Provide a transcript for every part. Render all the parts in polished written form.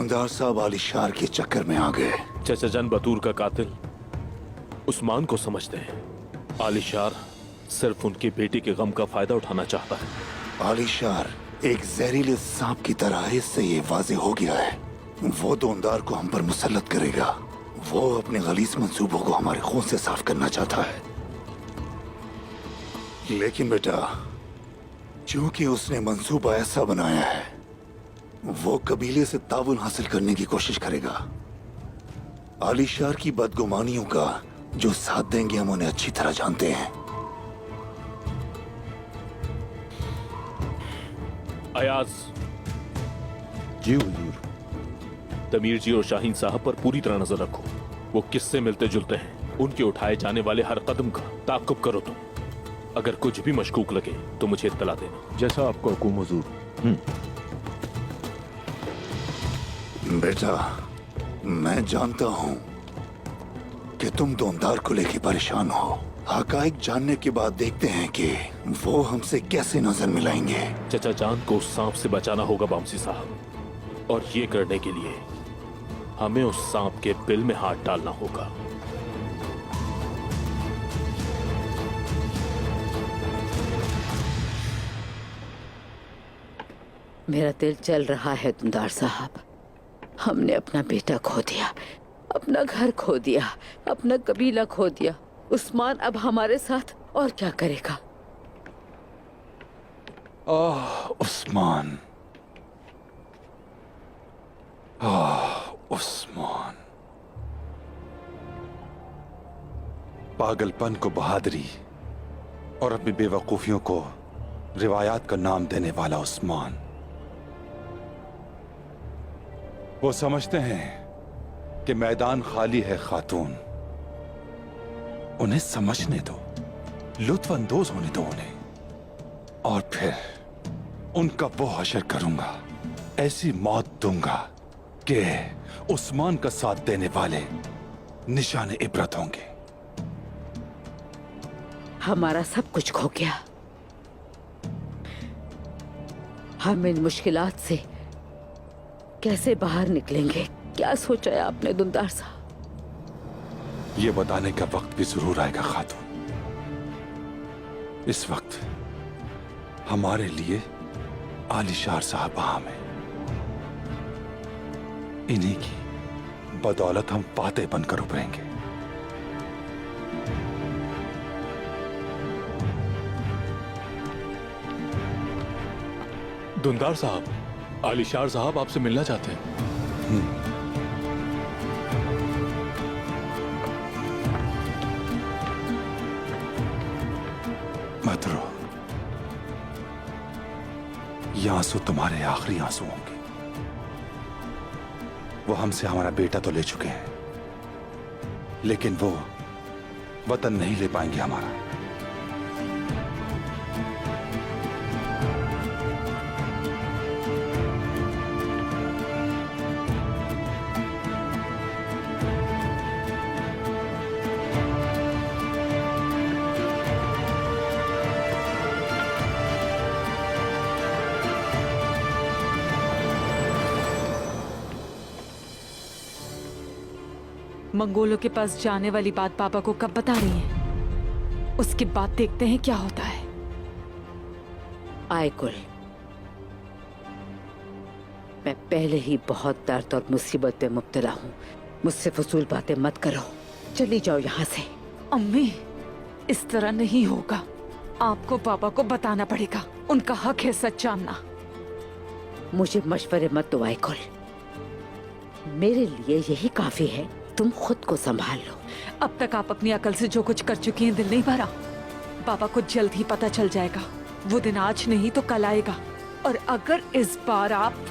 धुंधार साहब आलिशार के चक्कर में आ गए। चचा जान बतूर का कातिल उस्मान को समझते हैं। आलिशार सिर्फ उनकी बेटी के गम का फायदा उठाना चाहता है। आलिशार एक जहरीले सांप की तरह है, इससे ये वाजे हो गया है। वो धुंधार को हम पर मुसल्लत करेगा। वो अपने गलीज मंसूबों को हमारे खून से साफ करना चाहता है। लेकिन बेटा, क्योंकि उसने मंसूबा ऐसा बनाया है, वो कबीले से ताउन हासिल करने की कोशिश करेगा। आलिशार की बदगुमानियों का जो साथ देंगे हम उन्हें अच्छी तरह जानते हैं। अयाज जी हुजूर। तमीर जी और शाहीन साहब पर पूरी तरह नजर रखो। वो किससे मिलते जुलते हैं, उनके उठाए जाने वाले हर कदम का ताक़ुब करो तुम। अगर कुछ भी मशकूक लगे तो मुझे इत्तला देना। जैसा आपका हुक्म हुजूर। बेटा, मैं जानता हूं कि तुम धुंधार को लेकर परेशान हो। हकाइक जानने के बाद देखते हैं कि वो हमसे कैसे नजर मिलाएंगे। चचा जान को उस सांप से बचाना होगा बामसी साहब, और ये करने के लिए हमें उस सांप के बिल में हाथ डालना होगा। मेरा दिल चल रहा है धुंधार साहब। हमने अपना बेटा खो दिया, अपना घर खो दिया, अपना कबीला खो दिया। उस्मान अब हमारे साथ और क्या करेगा? उस्मान, उस्मान। पागलपन को बहादुरी और अपनी बेवकूफियों को रिवायात का नाम देने वाला उस्मान। वो समझते हैं कि मैदान खाली है खातून। उन्हें समझने दो, लुत्फ अंदोज होने दो उन्हें, और फिर उनका वो हशर करूंगा। ऐसी मौत दूंगा कि उस्मान का साथ देने वाले निशाने इबरत होंगे। हमारा सब कुछ खो गया। हम इन मुश्किलात से कैसे बाहर निकलेंगे? क्या सोचा है आपने धुंधार साहब? ये बताने का वक्त भी जरूर आएगा खातून। इस वक्त हमारे लिए आलिशार साहब अहम है। इन्हीं की बदौलत हम फातेह बनकर उभरेंगे। धुंधार साहब, आलिशार साहब आपसे मिलना चाहते हैं। मत रो, ये आंसू तुम्हारे आखिरी आंसू होंगे। वो हमसे हमारा बेटा तो ले चुके हैं, लेकिन वो वतन नहीं ले पाएंगे हमारा। मंगोलों के पास जाने वाली बात पापा को कब बता रही हैं? उसके बाद देखते हैं क्या होता है। आए कुल, मैं पहले ही बहुत दर्द और मुसीबत में मुब्तला हूँ। मुझसे फजूल बातें मत करो, चली जाओ यहाँ से। अम्मी, इस तरह नहीं होगा। आपको पापा को बताना पड़ेगा। उनका हक है सच जानना। मुझे मशवरे मत दो आए कुल। मेरे लिए यही काफी है। तुम खुद को संभाल लो। अब तक आप अपनी अकल से जो कुछ कर चुकी हैं, दिल नहीं भरा। पापा को जल्द ही पता चल जाएगा। वो दिन आज नहीं तो कल आएगा। और अगर इस बार आप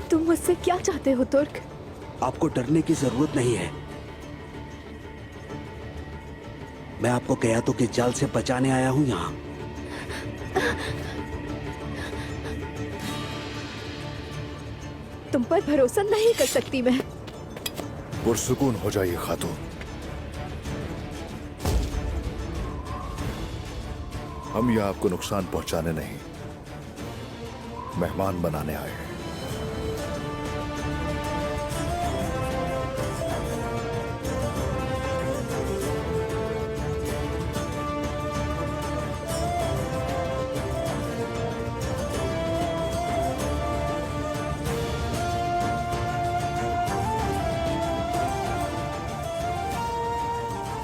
तुम मुझसे क्या चाहते हो तुर्क? आपको डरने की जरूरत नहीं है। मैं आपको कयातों के जाल से बचाने आया हूं यहाँ। तुम पर भरोसा नहीं कर सकती मैं। पुरसुकून हो जाइए खातून, हम यहाँ आपको नुकसान पहुंचाने नहीं, मेहमान बनाने आए हैं।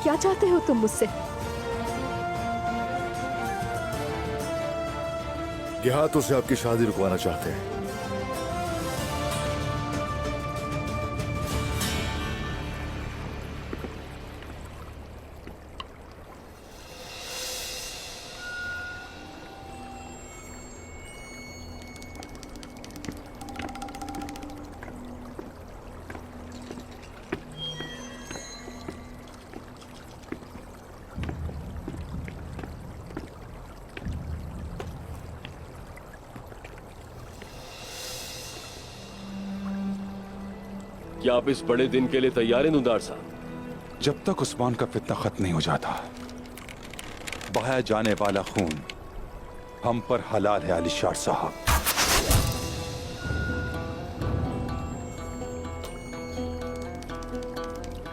क्या चाहते हो तुम मुझसे? देहातों से आपकी शादी रुकवाना चाहते हैं। क्या आप इस बड़े दिन के लिए तैयार हैं दुंदार साहब? जब तक उस्मान का फितना खत्म नहीं हो जाता, बहाया जाने वाला खून हम पर हलाल है अलीशार साहब।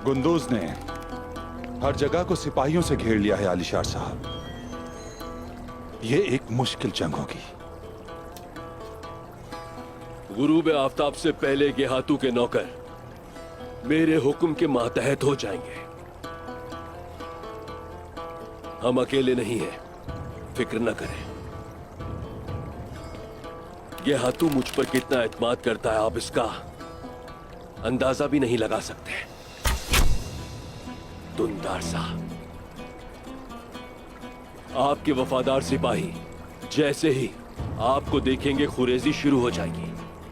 गुंदूज ने हर जगह को सिपाहियों से घेर लिया है अलीशार साहब। ये एक मुश्किल जंग होगी। गुरूब आफताब से पहले गेहातू के नौकर मेरे हुक्म के मातहत हो जाएंगे। हम अकेले नहीं हैं, फिक्र न करें। गेहातू मुझ पर कितना एतमाद करता है आप इसका अंदाजा भी नहीं लगा सकते। दुंदार साहब, आपके वफादार सिपाही जैसे ही आपको देखेंगे खुरेजी शुरू हो जाएगी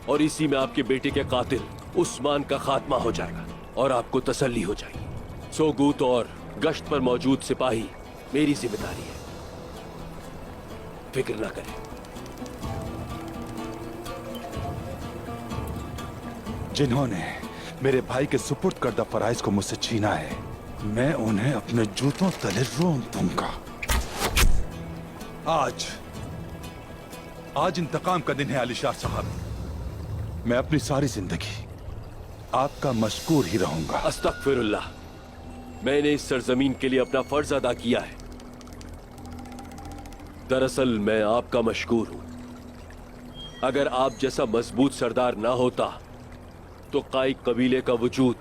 और इसी में आपके बेटे के कातिल उस्मान का खात्मा हो जाएगा और आपको तसल्ली हो जाएगी। सोगूत और गश्त पर मौजूद सिपाही मेरी जिम्मेदारी है, फिक्र ना करें। जिन्होंने मेरे भाई के सुपुर्द करदा फराइज को मुझसे छीना है, मैं उन्हें अपने जूतों तले रोन दूंगा। आज इंतकाम का दिन है अलीशार साहब। मैं अपनी सारी जिंदगी आपका मशकूर ही रहूंगा। अस्तगफिरुल्लाह, मैंने इस सरजमीन के लिए अपना फर्ज अदा किया है। दरअसल मैं आपका मशकूर हूं। अगर आप जैसा मजबूत सरदार ना होता तो काई कबीले का वजूद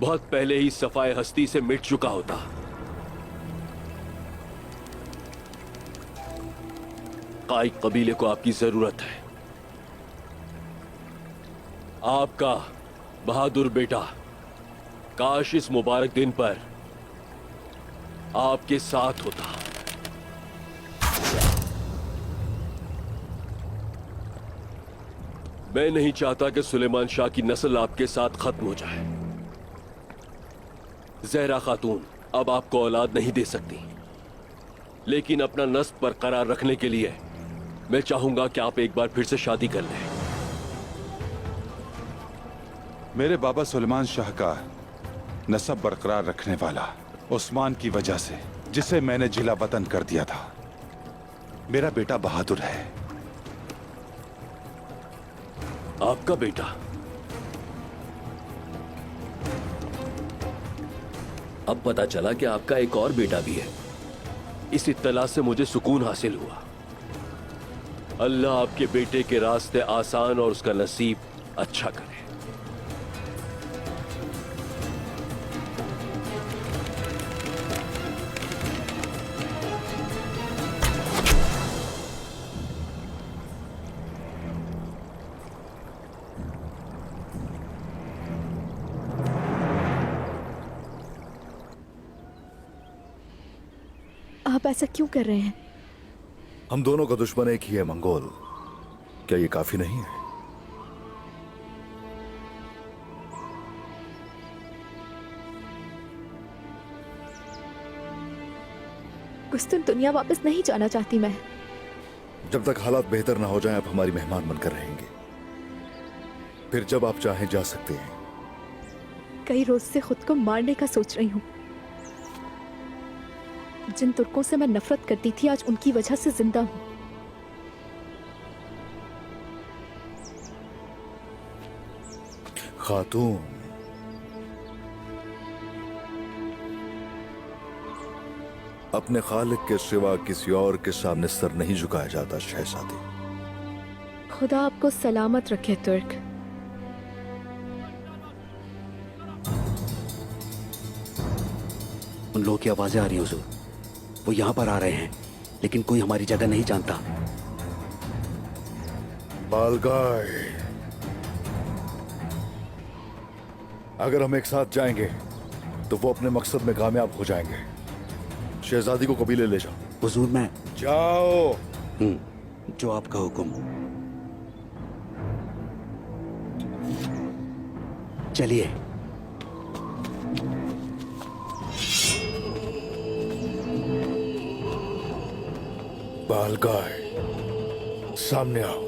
बहुत पहले ही सफाए हस्ती से मिट चुका होता। काई कबीले को आपकी जरूरत है। आपका बहादुर बेटा काश इस मुबारक दिन पर आपके साथ होता। मैं नहीं चाहता कि सुलेमान शाह की नस्ल आपके साथ खत्म हो जाए। जहरा खातून अब आपको औलाद नहीं दे सकती, लेकिन अपना नस्ब बरकरार रखने के लिए मैं चाहूंगा कि आप एक बार फिर से शादी कर लें। मेरे बाबा सुलेमान शाह का नसब बरकरार रखने वाला उस्मान की वजह से, जिसे मैंने जिला वतन कर दिया था, मेरा बेटा बहादुर है। आपका बेटा? अब पता चला कि आपका एक और बेटा भी है। इस इत्तला से मुझे सुकून हासिल हुआ। अल्लाह आपके बेटे के रास्ते आसान और उसका नसीब अच्छा करे। आप ऐसा क्यों कर रहे हैं? हम दोनों का दुश्मन एक ही है मंगोल। क्या ये काफी नहीं है? कुछ दिन दुनिया वापस नहीं जाना चाहती मैं। जब तक हालात बेहतर ना हो जाएं, आप हमारी मेहमान बनकर रहेंगे। फिर जब आप चाहें जा सकते हैं। कई रोज से खुद को मारने का सोच रही हूँ। जिन तुर्कों से मैं नफरत करती थी, आज उनकी वजह से जिंदा हूँ। खातून, अपने खालिक के सिवा किसी और के सामने सर नहीं झुकाया जाता शहजादी। खुदा आपको सलामत रखे तुर्क। उन लोगों की आवाजें आ रही हैं हुजूर। वो यहाँ पर आ रहे हैं, लेकिन कोई हमारी जगह नहीं जानता। बालगाय, अगर हम एक साथ जाएंगे तो वो अपने मकसद में कामयाब हो जाएंगे। शहजादी को कबीले ले जाओ। हुजूर मैं जाओ। जो आपका हुक्म। चलिए। बालगाय, सामने आओ।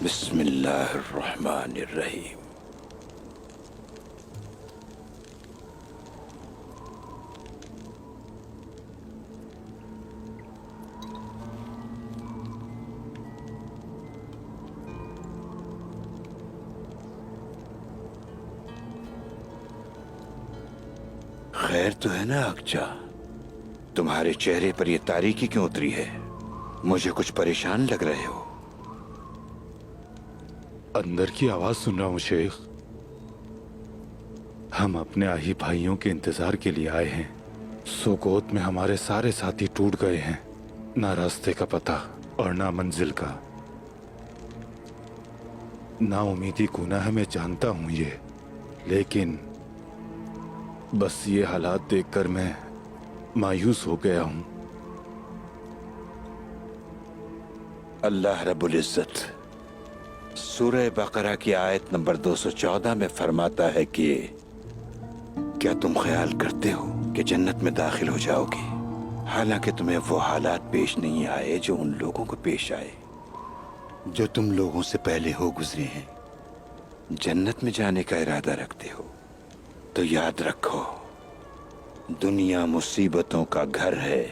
बिस्मिल्लाहिर्रहमानिर्रहीम। खैर तो है ना अक्चा? तुम्हारे चेहरे पर ये तारीकी क्यों उतरी है? मुझे कुछ परेशान लग रहे हो। अंदर की आवाज सुन रहा हूं शेख। हम अपने आही भाइयों के इंतजार के लिए आए हैं। सोकोत में हमारे सारे साथी टूट गए हैं। ना रास्ते का पता और ना मंजिल का। ना उम्मीदी गुनाह है, मैं जानता हूं ये, लेकिन बस ये हालात देखकर मैं मायूस हो गया हूं। अल्लाह रब्बुल इज्जत सूरह बकरा की आयत नंबर 214 में फरमाता है कि क्या तुम ख्याल करते हो कि जन्नत में दाखिल हो जाओगे, हालांकि तुम्हें वो हालात पेश नहीं आए जो उन लोगों को पेश आए जो तुम लोगों से पहले हो गुजरे हैं। जन्नत में जाने का इरादा रखते हो तो याद रखो, दुनिया मुसीबतों का घर है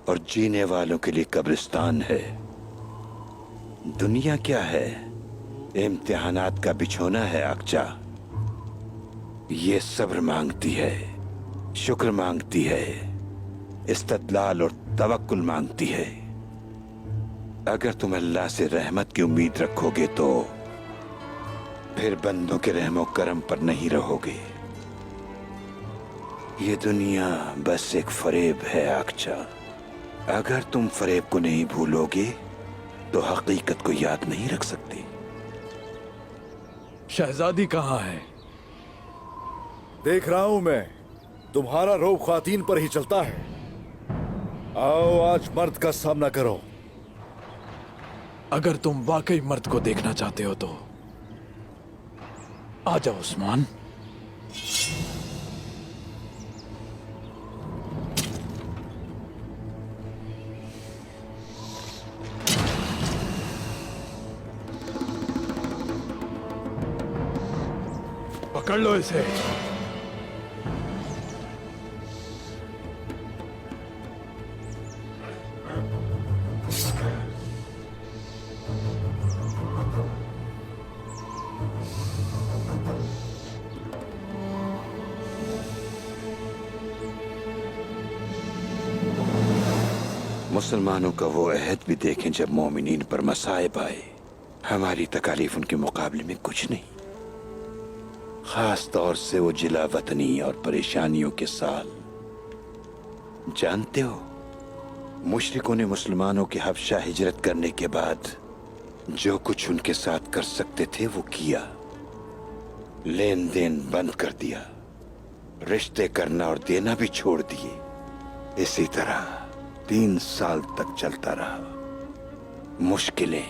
और जीने वालों के लिए कब्रिस्तान है। दुनिया क्या है? इम्तिहानात का बिछोना है अक्चा। ये सब्र मांगती है, शुक्र मांगती है, इस्तदलाल और तवक्कुल मांगती है। अगर तुम अल्लाह से रहमत की उम्मीद रखोगे तो फिर बंदों के रहमो करम पर नहीं रहोगे। ये दुनिया बस एक फरेब है अक्चा। अगर तुम फरेब को नहीं भूलोगे तो हकीकत को याद नहीं रख सकते। शहजादी कहाँ है? देख रहा हूं मैं, तुम्हारा रोब ख्वातीन पर ही चलता है। आओ आज मर्द का सामना करो। अगर तुम वाकई मर्द को देखना चाहते हो तो आ जाओ उस्मान। पकड़ लो इसे। मुसलमानों का वो अहद भी देखें जब मोमिनीन पर मसाइब आए। हमारी तकालीफ उनके मुकाबले में कुछ नहीं। खास तौर से वो जिला वतनी और परेशानियों के साल। जानते हो, मुशरिकों ने मुसलमानों के हबशा हिजरत करने के बाद जो कुछ उनके साथ कर सकते थे वो किया। लेन देन बंद कर दिया, रिश्ते करना और देना भी छोड़ दिए। इसी तरह 3 साल तक चलता रहा। मुश्किलें,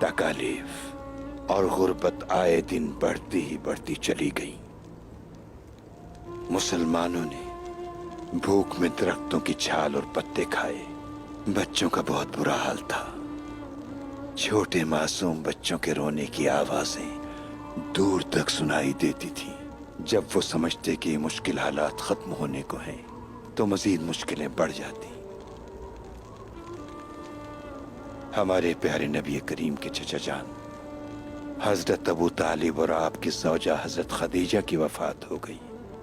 तकालीफ और गुर्बत आए दिन बढ़ती ही बढ़ती चली गई। मुसलमानों ने भूख में दरख्तों की छाल और पत्ते खाए। बच्चों का बहुत बुरा हाल था। छोटे मासूम बच्चों के रोने की आवाजें दूर तक सुनाई देती थी। जब वो समझते कि मुश्किल हालात खत्म होने को हैं, तो मजीद मुश्किलें बढ़ जाती। हमारे प्यारे नबी करीम के चचा जान हजरत अबू तालिब और आपकी सौजा हजरत खदीजा की वफात हो गई।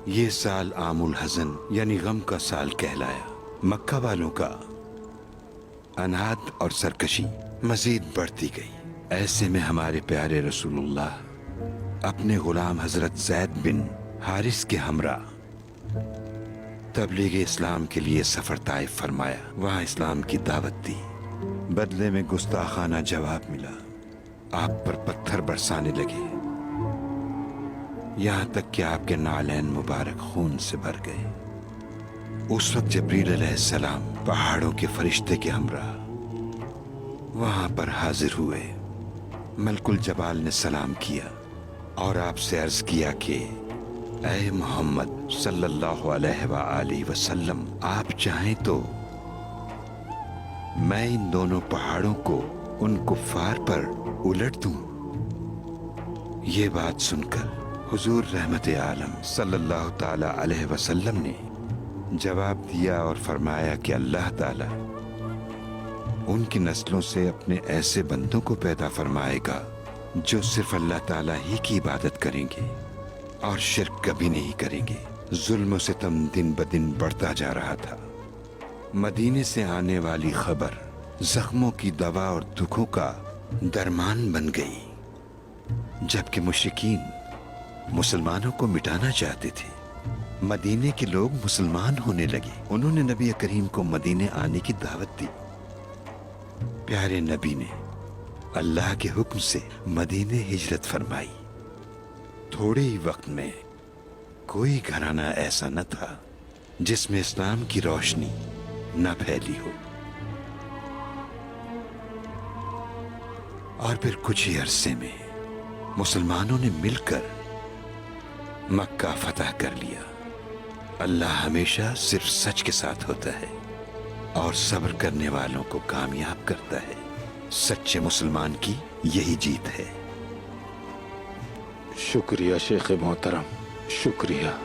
ये साल आमुल हजन यानी गम का साल कहलाया। मक्का वालों का अनाद और सरकशी मजीद बढ़ती गई। ऐसे में हमारे प्यारे रसूलुल्लाह अपने गुलाम हजरत ज़ैद बिन हारिस के हमरा तबलीग इस्लाम के लिए सफर ताइफ फरमाया। वहां इस्लाम की दावत दी। बदले में गुस्ताखाना जवाब मिला। आप पर पत्थर बरसाने लगे, यहां तक कि आपके नालैन मुबारक खून से भर गए। उस वक्त जबरील अलैहिस्सलाम पहाड़ों के फरिश्ते के हमरा वहां पर हाजिर हुए। मलकुल जबाल ने सलाम किया और आपसे अर्ज किया कि ऐ मोहम्मद सल्लल्लाहु अलैहि वसल्लम, आप चाहें तो मैं इन दोनों पहाड़ों को उन कुफ्फार पर उलट दूं। ये बात सुनकर हुजूर रहमत आलम सल्लल्लाहु ताला अलैहि वसल्लम ने जवाब दिया और फरमाया कि अल्लाह ताला उनकी नस्लों से अपने ऐसे बंदों को पैदा फरमाएगा जो सिर्फ अल्लाह ताला ही की इबादत करेंगे और शिर्क कभी नहीं करेंगे। जुल्म सितम दिन ब दिन बढ़ता जा रहा था। मदीने से आने वाली खबर जख्मों की दवा और दुखों का दरमान बन गई। जबकि मुशरिकीन मुसलमानों को मिटाना चाहते थे, मदीने के लोग मुसलमान होने लगे। उन्होंने नबी करीम को मदीने आने की दावत दी। प्यारे नबी ने अल्लाह के हुक्म से मदीने हिजरत फरमाई। थोड़े ही वक्त में कोई घराना ऐसा न था जिसमें इस्लाम की रोशनी न फैली हो। और फिर कुछ ही अरसे में मुसलमानों ने मिलकर मक्का फतह कर लिया। अल्लाह हमेशा सिर्फ सच के साथ होता है और सब्र करने वालों को कामयाब करता है। सच्चे मुसलमान की यही जीत है। शुक्रिया शेख मोहतरम, शुक्रिया।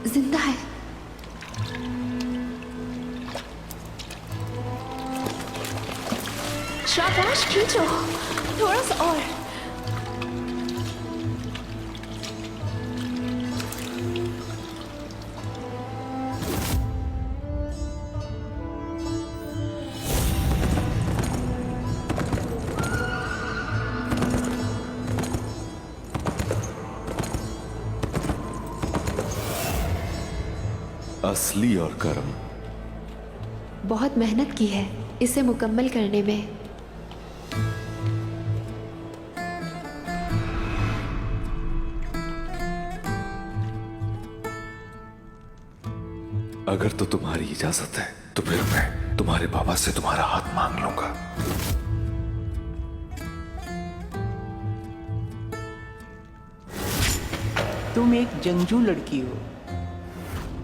जिंदा है। शाबाश, खींचो थोड़ा सा और। असली और कर्म। बहुत मेहनत की है इसे मुकम्मल करने में। अगर तो तुम्हारी इजाजत है तो फिर मैं तुम्हारे बाबा से तुम्हारा हाथ मांग लूंगा। तुम एक जंगजू लड़की हो।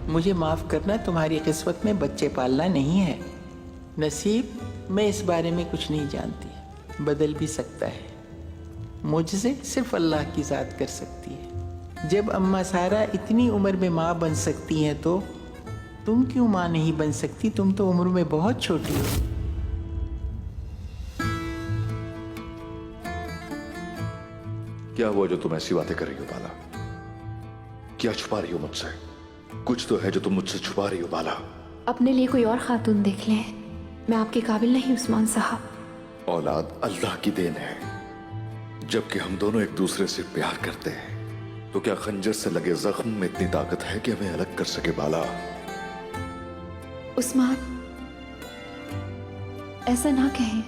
मुझे माफ करना, तुम्हारी किस्मत में बच्चे पालना नहीं है। नसीब, मैं इस बारे में कुछ नहीं जानती, बदल भी सकता है। मुझसे सिर्फ अल्लाह की ज़ात कर सकती है। जब अम्मा सारा इतनी उम्र में माँ बन सकती हैं तो तुम क्यों माँ नहीं बन सकती? तुम तो उम्र में बहुत छोटी हो। क्या हुआ जो तुम ऐसी बातें कर रही हो बाला? क्या छुपा रही हो मुझसे? कुछ तो है जो तुम मुझसे छुपा रही हो बाला। अपने लिए कोई और खातून देख लें। मैं आपके काबिल नहीं उस्मान साहब। औलाद अल्लाह की देन है। जबकि हम दोनों एक दूसरे से प्यार करते हैं, तो क्या खंजर से लगे जख्म में इतनी ताकत है कि हमें अलग कर सके बाला? उस्मान, ऐसा ना कहें।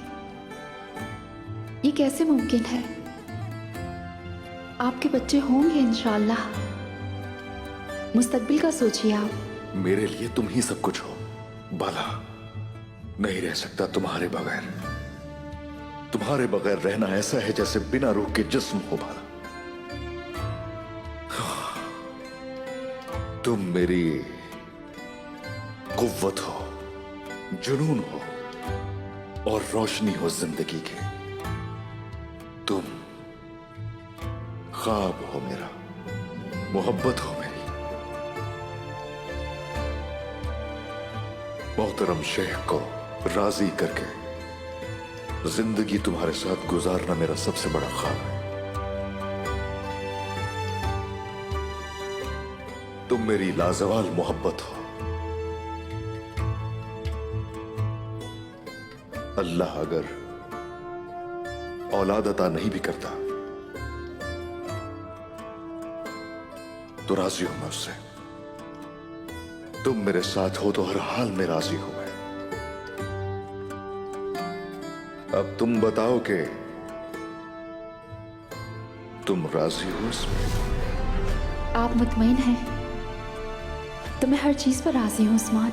ये कैसे मुमकिन है? आपके बच्चे होंगे इंशाअल्लाह। मुस्तकबिल का सोचिए आप। मेरे लिए तुम ही सब कुछ हो बाला। नहीं रह सकता तुम्हारे बगैर। तुम्हारे बगैर रहना ऐसा है जैसे बिना रूह के जिस्म हो बाला। तुम मेरी कुव्वत हो, जुनून हो और रोशनी हो जिंदगी की। तुम ख्वाब हो मेरा, मोहब्बत हो मेरी। मोहतरम शेख को राजी करके जिंदगी तुम्हारे साथ गुजारना मेरा सबसे बड़ा ख्वाब है। तुम मेरी लाजवाल मोहब्बत हो। अल्लाह अगर औलाद अता नहीं भी करता तो राजी हूं मैं उससे। तुम मेरे साथ हो तो हर हाल में राजी हूं मैं। अब तुम बताओ कि तुम राजी हो इसमें? आप मुतमईन हैं तो मैं हर चीज पर राजी हूं उस्मान।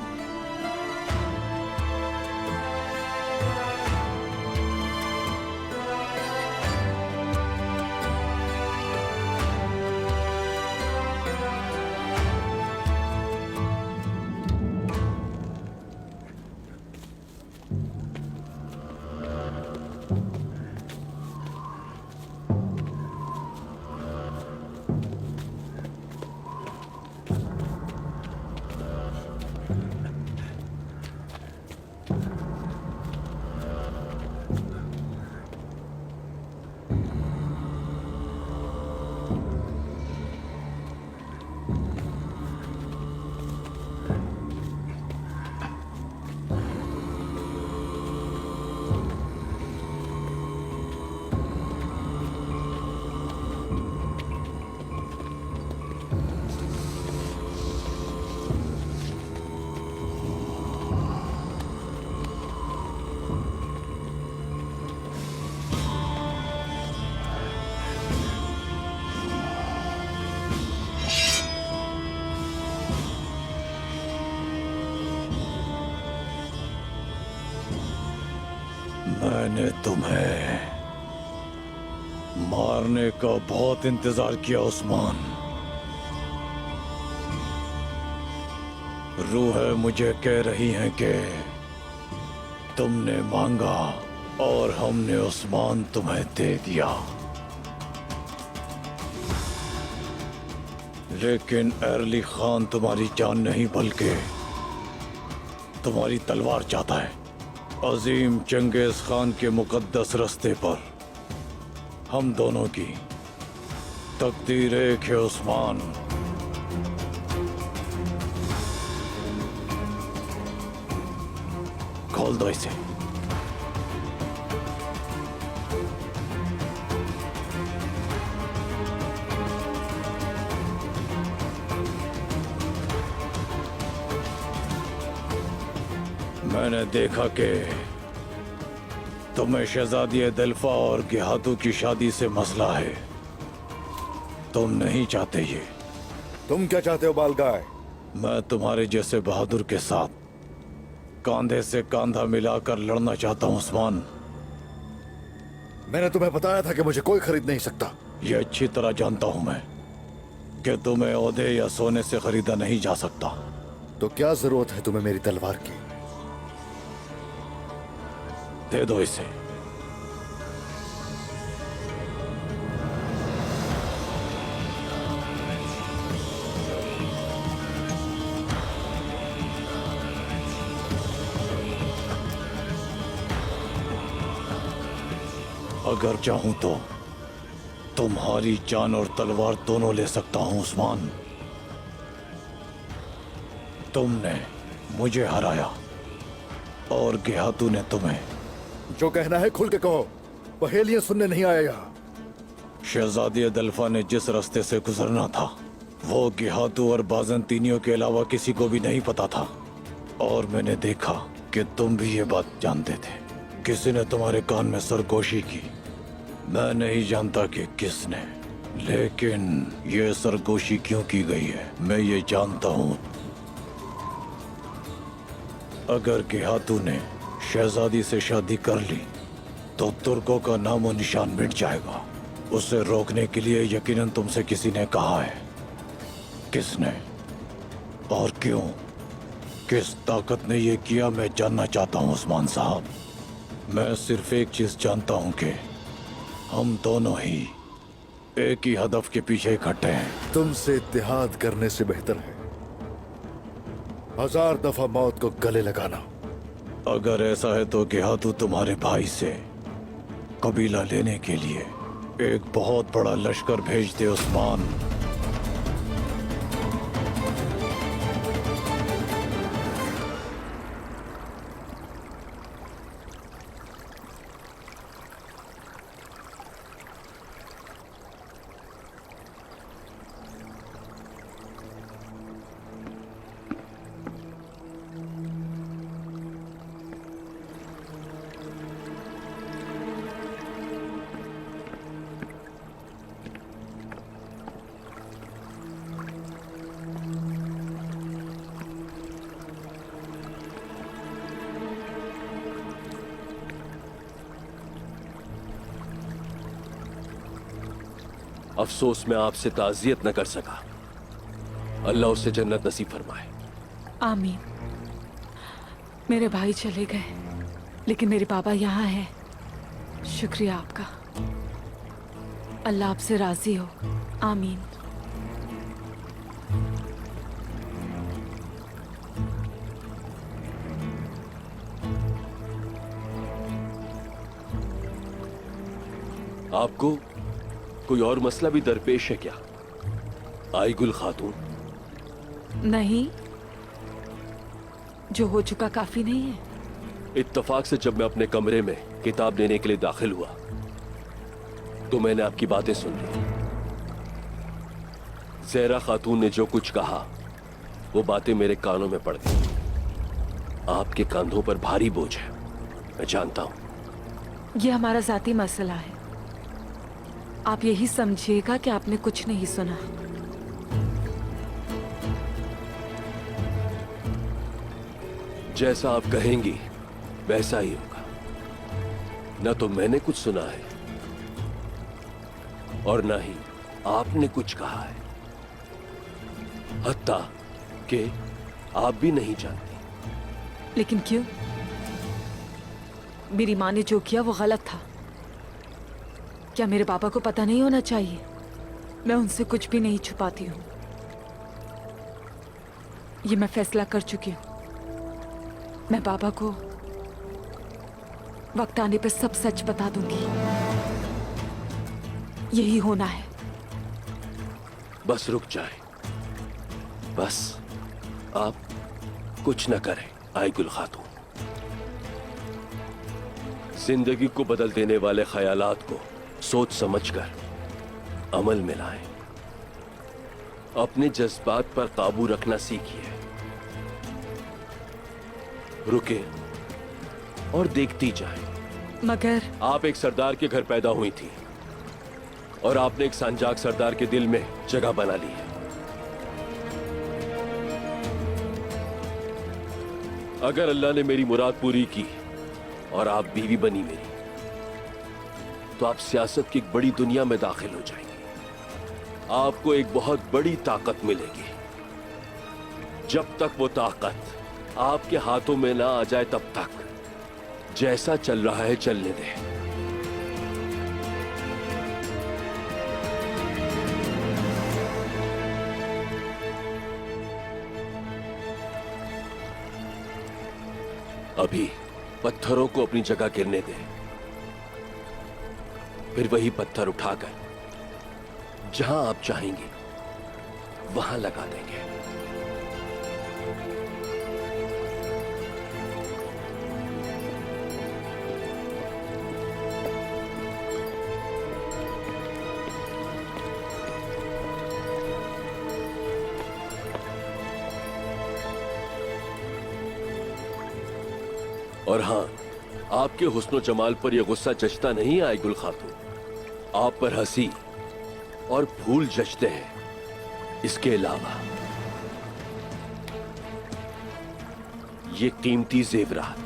मैंने तुम्हें मारने का बहुत इंतजार किया उस्मान। रूहें मुझे कह रही हैं कि तुमने मांगा और हमने उस्मान तुम्हें दे दिया। लेकिन अली खान तुम्हारी जान नहीं बल्कि तुम्हारी तलवार चाहता है। अजीम चंगेज खान के मुकद्दस रास्ते पर हम दोनों की तकदीर एक है उस्मान। खोल दो इसे। मैंने देखा कि तुम्हें शहजादी दिलफा और गिहातू की शादी से मसला है। तुम नहीं चाहते ये। तुम क्या चाहते हो बालगाय? मैं तुम्हारे जैसे बहादुर के साथ कांधे से कांधा मिलाकर लड़ना चाहता हूं उस्मान। मैंने तुम्हें बताया था कि मुझे कोई खरीद नहीं सकता। ये अच्छी तरह जानता हूं मैं कि तुम्हें ओहदे या सोने से खरीदा नहीं जा सकता। तो क्या जरूरत है तुम्हें मेरी तलवार की? दे दो इसे। अगर चाहूं तो तुम्हारी जान और तलवार दोनों ले सकता हूं उस्मान। तुमने मुझे हराया और गेहातू ने तुम्हें। जो कहना है खुल के कहो, पहेलियां सुनने नहीं आया यहाँ। शहजादी अदल्फा ने जिस रास्ते से गुजरना था वो गेहातू और बाज़ंतीनियों के अलावा किसी को भी नहीं पता था। और मैंने देखा कि तुम भी ये बात जानते थे। किसी ने तुम्हारे कान में सरगोशी की। मैं नहीं जानता कि किसने, लेकिन ये सरगोशी क्यों की गई है मैं ये जानता हूँ। अगर गेहातू ने शहजादी से शादी कर ली तो तुर्कों का नामो निशान मिट जाएगा। उसे रोकने के लिए यकीनन तुमसे किसी ने कहा है। किसने और क्यों? किस ताकत ने ये किया मैं जानना चाहता हूँ उस्मान साहब। मैं सिर्फ एक चीज जानता हूँ कि हम दोनों ही एक ही हदफ के पीछे इकट्ठे हैं। तुमसे इत्तेहाद करने से बेहतर है 1000 दफा मौत को गले लगाना। अगर ऐसा है तो गेहातू तुम्हारे भाई से कबीला लेने के लिए एक बहुत बड़ा लश्कर भेज दे उस्मान। अफसोस मैं आपसे ताज़ियत न कर सका। अल्लाह उसे जन्नत नसीब फरमाए। आमीन। मेरे भाई चले गए लेकिन मेरे पापा यहाँ हैं। शुक्रिया आपका। अल्लाह आपसे राजी हो। आमीन। आपको कोई और मसला भी दरपेश है क्या आईगुल खातून? नहीं, जो हो चुका काफी नहीं है। इत्तफाक से जब मैं अपने कमरे में किताब लेने के लिए दाखिल हुआ तो मैंने आपकी बातें सुन ली। ज़हरा खातून ने जो कुछ कहा वो बातें मेरे कानों में पड़ गई। आपके कंधों पर भारी बोझ है, मैं जानता हूं। ये हमारा जाती मसला है। आप यही समझिएगा कि आपने कुछ नहीं सुना। जैसा आप कहेंगी वैसा ही होगा। न तो मैंने कुछ सुना है और न ही आपने कुछ कहा है। हत्ता कि आप भी नहीं जानती। लेकिन क्यों? मेरी माँ ने जो किया वो गलत था। क्या मेरे पापा को पता नहीं होना चाहिए? मैं उनसे कुछ भी नहीं छुपाती हूँ। ये मैं फैसला कर चुकी हूँ। मैं पापा को वक्त आने पर सब सच बता दूंगी। यही होना है। बस रुक जाए, बस आप कुछ न करें आईगुल खातून। जिंदगी को बदल देने वाले ख्यालात को सोच समझकर अमल में लाएं। अपने जज्बात पर काबू रखना सीखिए। रुके और देखती जाएं। मगर आप एक सरदार के घर पैदा हुई थी और आपने एक संजाक सरदार के दिल में जगह बना ली है। अगर अल्लाह ने मेरी मुराद पूरी की और आप बीवी बनी मेरी, तो आप सियासत की एक बड़ी दुनिया में दाखिल हो जाएंगे। आपको एक बहुत बड़ी ताकत मिलेगी। जब तक वो ताकत आपके हाथों में ना आ जाए तब तक जैसा चल रहा है चलने दें। अभी पत्थरों को अपनी जगह गिरने दें। फिर वही पत्थर उठाकर जहां आप चाहेंगे वहां लगा देंगे। और हां, आपके हुस्न जमाल पर यह गुस्सा जचता नहीं है गुल खातून, आप पर हंसी और फूल जचते हैं। इसके अलावा ये कीमती जेवरात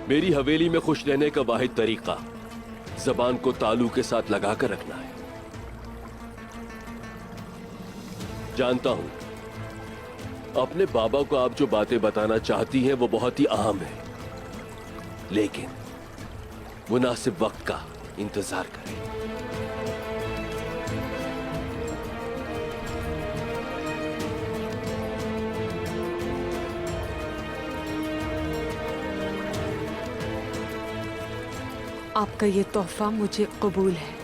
मेरी हवेली में खुश रहने का वाहिद तरीका जबान को तालू के साथ लगाकर रखना है। जानता हूं अपने बाबा को आप जो बातें बताना चाहती हैं वो बहुत ही अहम है, लेकिन मुनासिब वक्त का इंतजार करें। आपका ये तोहफा मुझे कबूल है।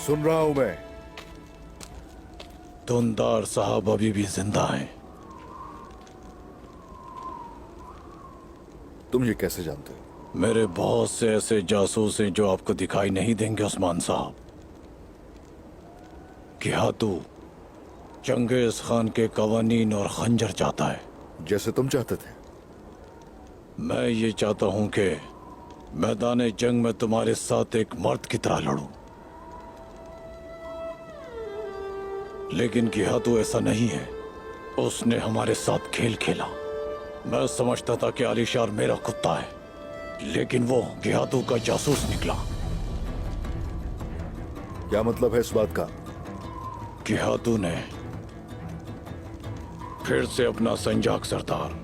सुन रहा हूं मैं। धुंदार साहब अभी भी जिंदा हैं। तुम ये कैसे जानते हो? मेरे बहुत से ऐसे जासूस हैं जो आपको दिखाई नहीं देंगे उस्मान साहब। क्या तू चंगेज खान के कवानीन और खंजर चाहता है? जैसे तुम चाहते थे। मैं ये चाहता हूं कि मैदान जंग में तुम्हारे साथ एक मर्द की तरह लड़ूं, लेकिन गिहातू ऐसा नहीं है। उसने हमारे साथ खेल खेला। मैं समझता था कि आलिशार मेरा कुत्ता है, लेकिन वो गिहातू का जासूस निकला। क्या मतलब है इस बात का? गिहातू ने फिर से अपना संजाक सरदार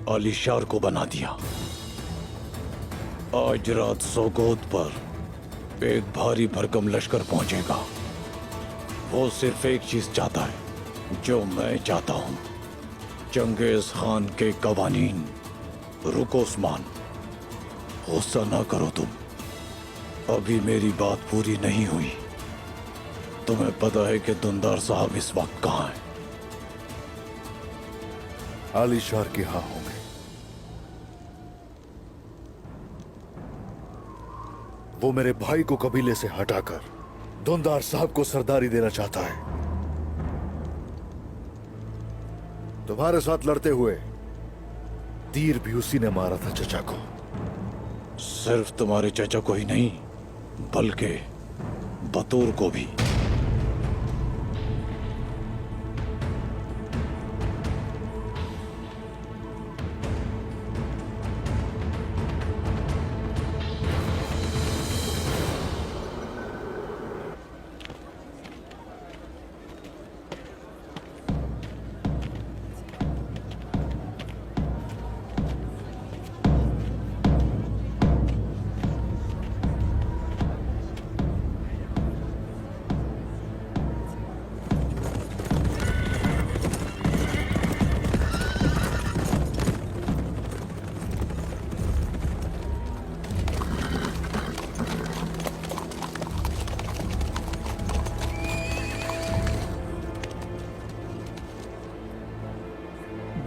आलिशार को बना दिया। आज रात सोगोद पर एक भारी भरकम लश्कर पहुंचेगा। वो सिर्फ एक चीज चाहता है जो मैं चाहता हूं। चंगेज खान के कवानीन। रुको उस्मान, गुस्सा ना करो तुम, अभी मेरी बात पूरी नहीं हुई। तुम्हें पता है कि धुंदार साहब इस वक्त कहां हैं? आलिशार के यहां होंगे। वो मेरे भाई को कबीले से हटाकर धुंदार साहब को सरदारी देना चाहता है। तुम्हारे साथ लड़ते हुए तीर भी उसी ने मारा था चचा को। सिर्फ तुम्हारे चचा को ही नहीं, बल्कि बतूर को भी।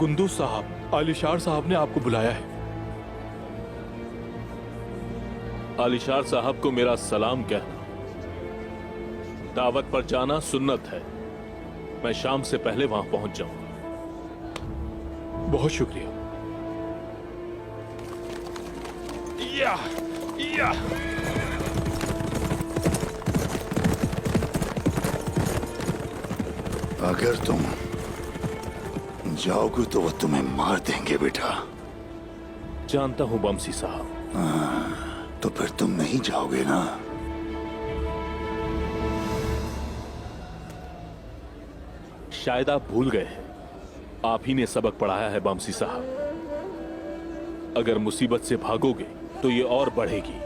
गुंदू साहब, आलिशार साहब ने आपको बुलाया है। आलिशार साहब को मेरा सलाम कहना। दावत पर जाना सुन्नत है। मैं शाम से पहले वहां पहुंच जाऊंगा। बहुत शुक्रिया। या, या। अगर तुम जाओगे तो वो तुम्हें मार देंगे बेटा। जानता हूं बमसी साहब। तो फिर तुम नहीं जाओगे ना? शायद आप भूल गए हैं, आप ही ने सबक पढ़ाया है बमसी साहब। अगर मुसीबत से भागोगे तो ये और बढ़ेगी,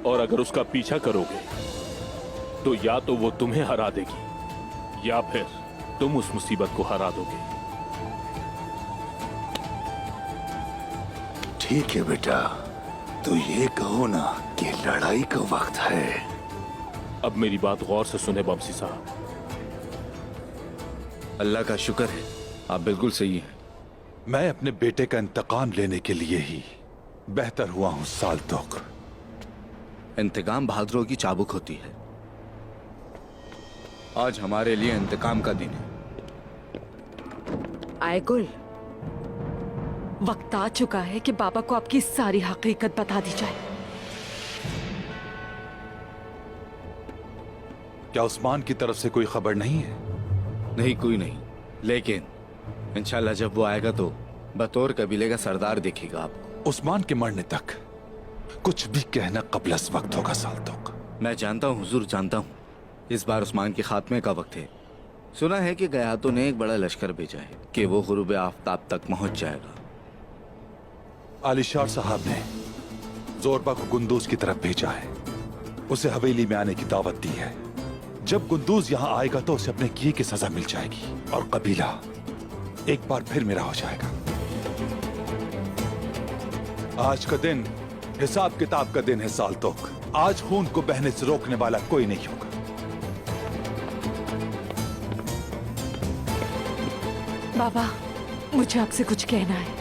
और अगर उसका पीछा करोगे तो या तो वो तुम्हें हरा देगी या फिर तुम उस मुसीबत को हरा दोगे। ठीक है बेटा, तो ये कहो ना कि लड़ाई का वक्त है। अब मेरी बात गौर से सुने बमसी साहब। अल्लाह का शुक्र है, आप बिल्कुल सही हैं। मैं अपने बेटे का इंतकाम लेने के लिए ही बेहतर हुआ हूं साल तक। इंतकाम बहादुरों की चाबुक होती है। आज हमारे लिए इंतकाम का दिन है। आयगुल, वक्त आ चुका है कि बाबा को आपकी सारी हकीकत बता दी जाए। क्या उस्मान की तरफ से कोई खबर नहीं है? नहीं, कोई नहीं, लेकिन इंशाल्लाह जब वो आएगा तो बतौर कबीले का सरदार देखेगा आपको। उस्मान के मरने तक कुछ भी कहना कबल वक्त होगा साल तक। मैं जानता हूँ हुजूर, जानता हूँ। इस बार उस्मान के खात्मे का वक्त है। सुना है कि गयातों ने एक बड़ा लश्कर भेजा है कि वो गुरूब आफ्ताब तक पहुंच जाएगा। आलिशार साहब ने जोरबा को गुंदूज की तरफ भेजा है। उसे हवेली में आने की दावत दी है। जब गुंदूज यहाँ आएगा तो उसे अपने किए की सजा मिल जाएगी और कबीला एक बार फिर मेरा हो जाएगा। आज का दिन हिसाब किताब का दिन है साल तक। आज खून को बहने से रोकने वाला कोई नहीं होगा। बाबा, मुझे आपसे कुछ कहना है।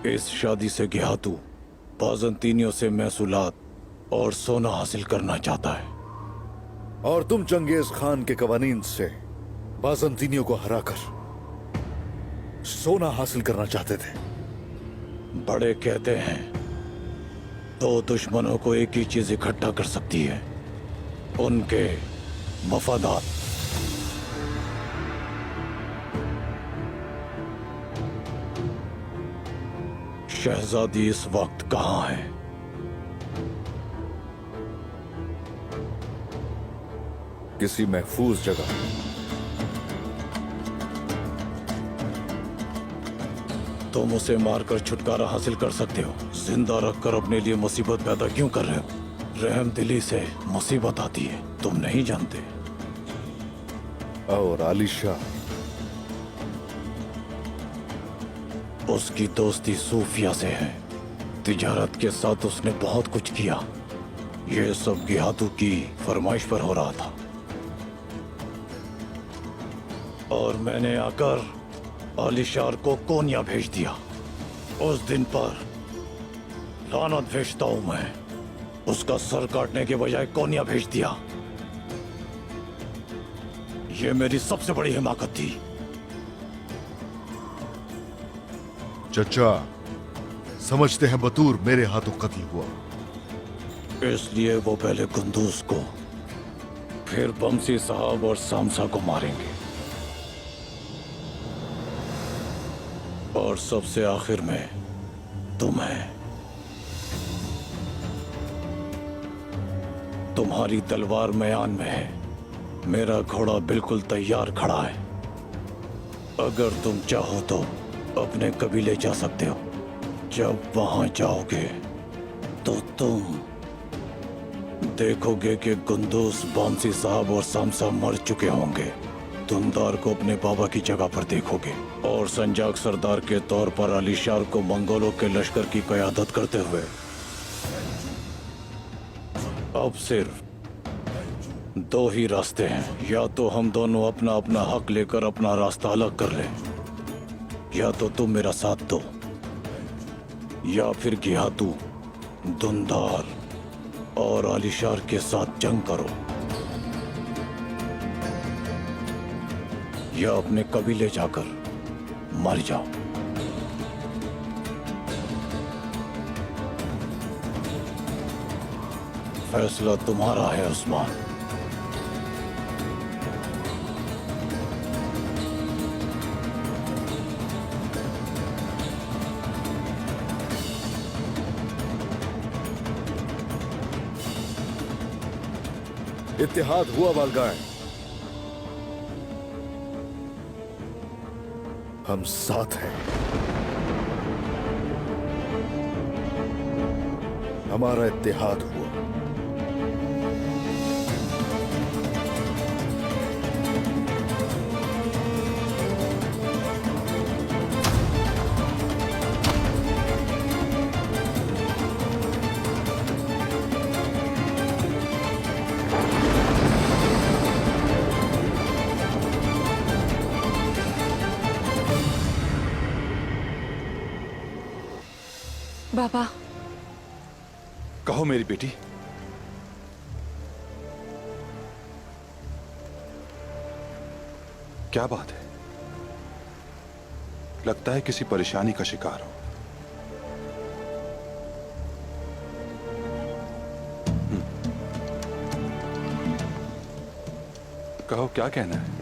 इस शादी से गिहातू बाजंतीनियों से महसूलात और सोना हासिल करना चाहता है, और तुम चंगेज खान के कवानीन से बाजंतीनियों को हराकर सोना हासिल करना चाहते थे। बड़े कहते हैं दो दुश्मनों को एक ही चीज इकट्ठा कर सकती है, उनके मफादात। शहजादी इस वक्त कहां है? किसी महफूज जगह। तुम उसे मारकर छुटकारा हासिल कर सकते हो, जिंदा रखकर अपने लिए मुसीबत पैदा क्यों कर रहे हो? रहम दिली से मुसीबत आती है, तुम नहीं जानते। और आलिशाह, उसकी दोस्ती सूफिया से है। तिजारत के साथ उसने बहुत कुछ किया। ये सब गिहातू की फरमाइश पर हो रहा था, और मैंने आकर आलिशार को कोनिया भेज दिया। उस दिन पर लानत भेजता हूं मैं। उसका सर काटने के बजाय कोनिया भेज दिया। ये मेरी सबसे बड़ी हिमाकत थी। चचा, समझते हैं बतूर मेरे हाथों कत्ल हुआ, इसलिए वो पहले कुंदूज को, फिर बमसी साहब और सामसा को मारेंगे, और सबसे आखिर में तुम्हें। तुम्हारी तलवार मैदान में है, मेरा घोड़ा बिल्कुल तैयार खड़ा है। अगर तुम चाहो तो अपने कबीले जा सकते हो। जब वहां जाओगे तो तुम देखोगे कि गुंदूस, बमसी साहब और सामसा मर चुके होंगे। दुंदार को अपने बाबा की जगह पर देखोगे, और संजाक सरदार के तौर पर अलीशार को मंगोलों के लश्कर की क़यादत करते हुए। अब सिर्फ दो ही रास्ते हैं, या तो हम दोनों अपना अपना हक लेकर अपना रास्ता अलग कर लें, या तो तुम मेरा साथ दो, या फिर गिहातू, दुंदार और आलिशार के साथ जंग करो, या अपने कबीले जाकर मर जाओ। फैसला तुम्हारा है उस्मान। इत्तेहाद हुआ बालगाय। हम साथ हैं। हमारा इत्तेहाद हुआ। बाबा, कहो मेरी बेटी। क्या बात है? लगता है किसी परेशानी का शिकार हो। कहो, क्या कहना है?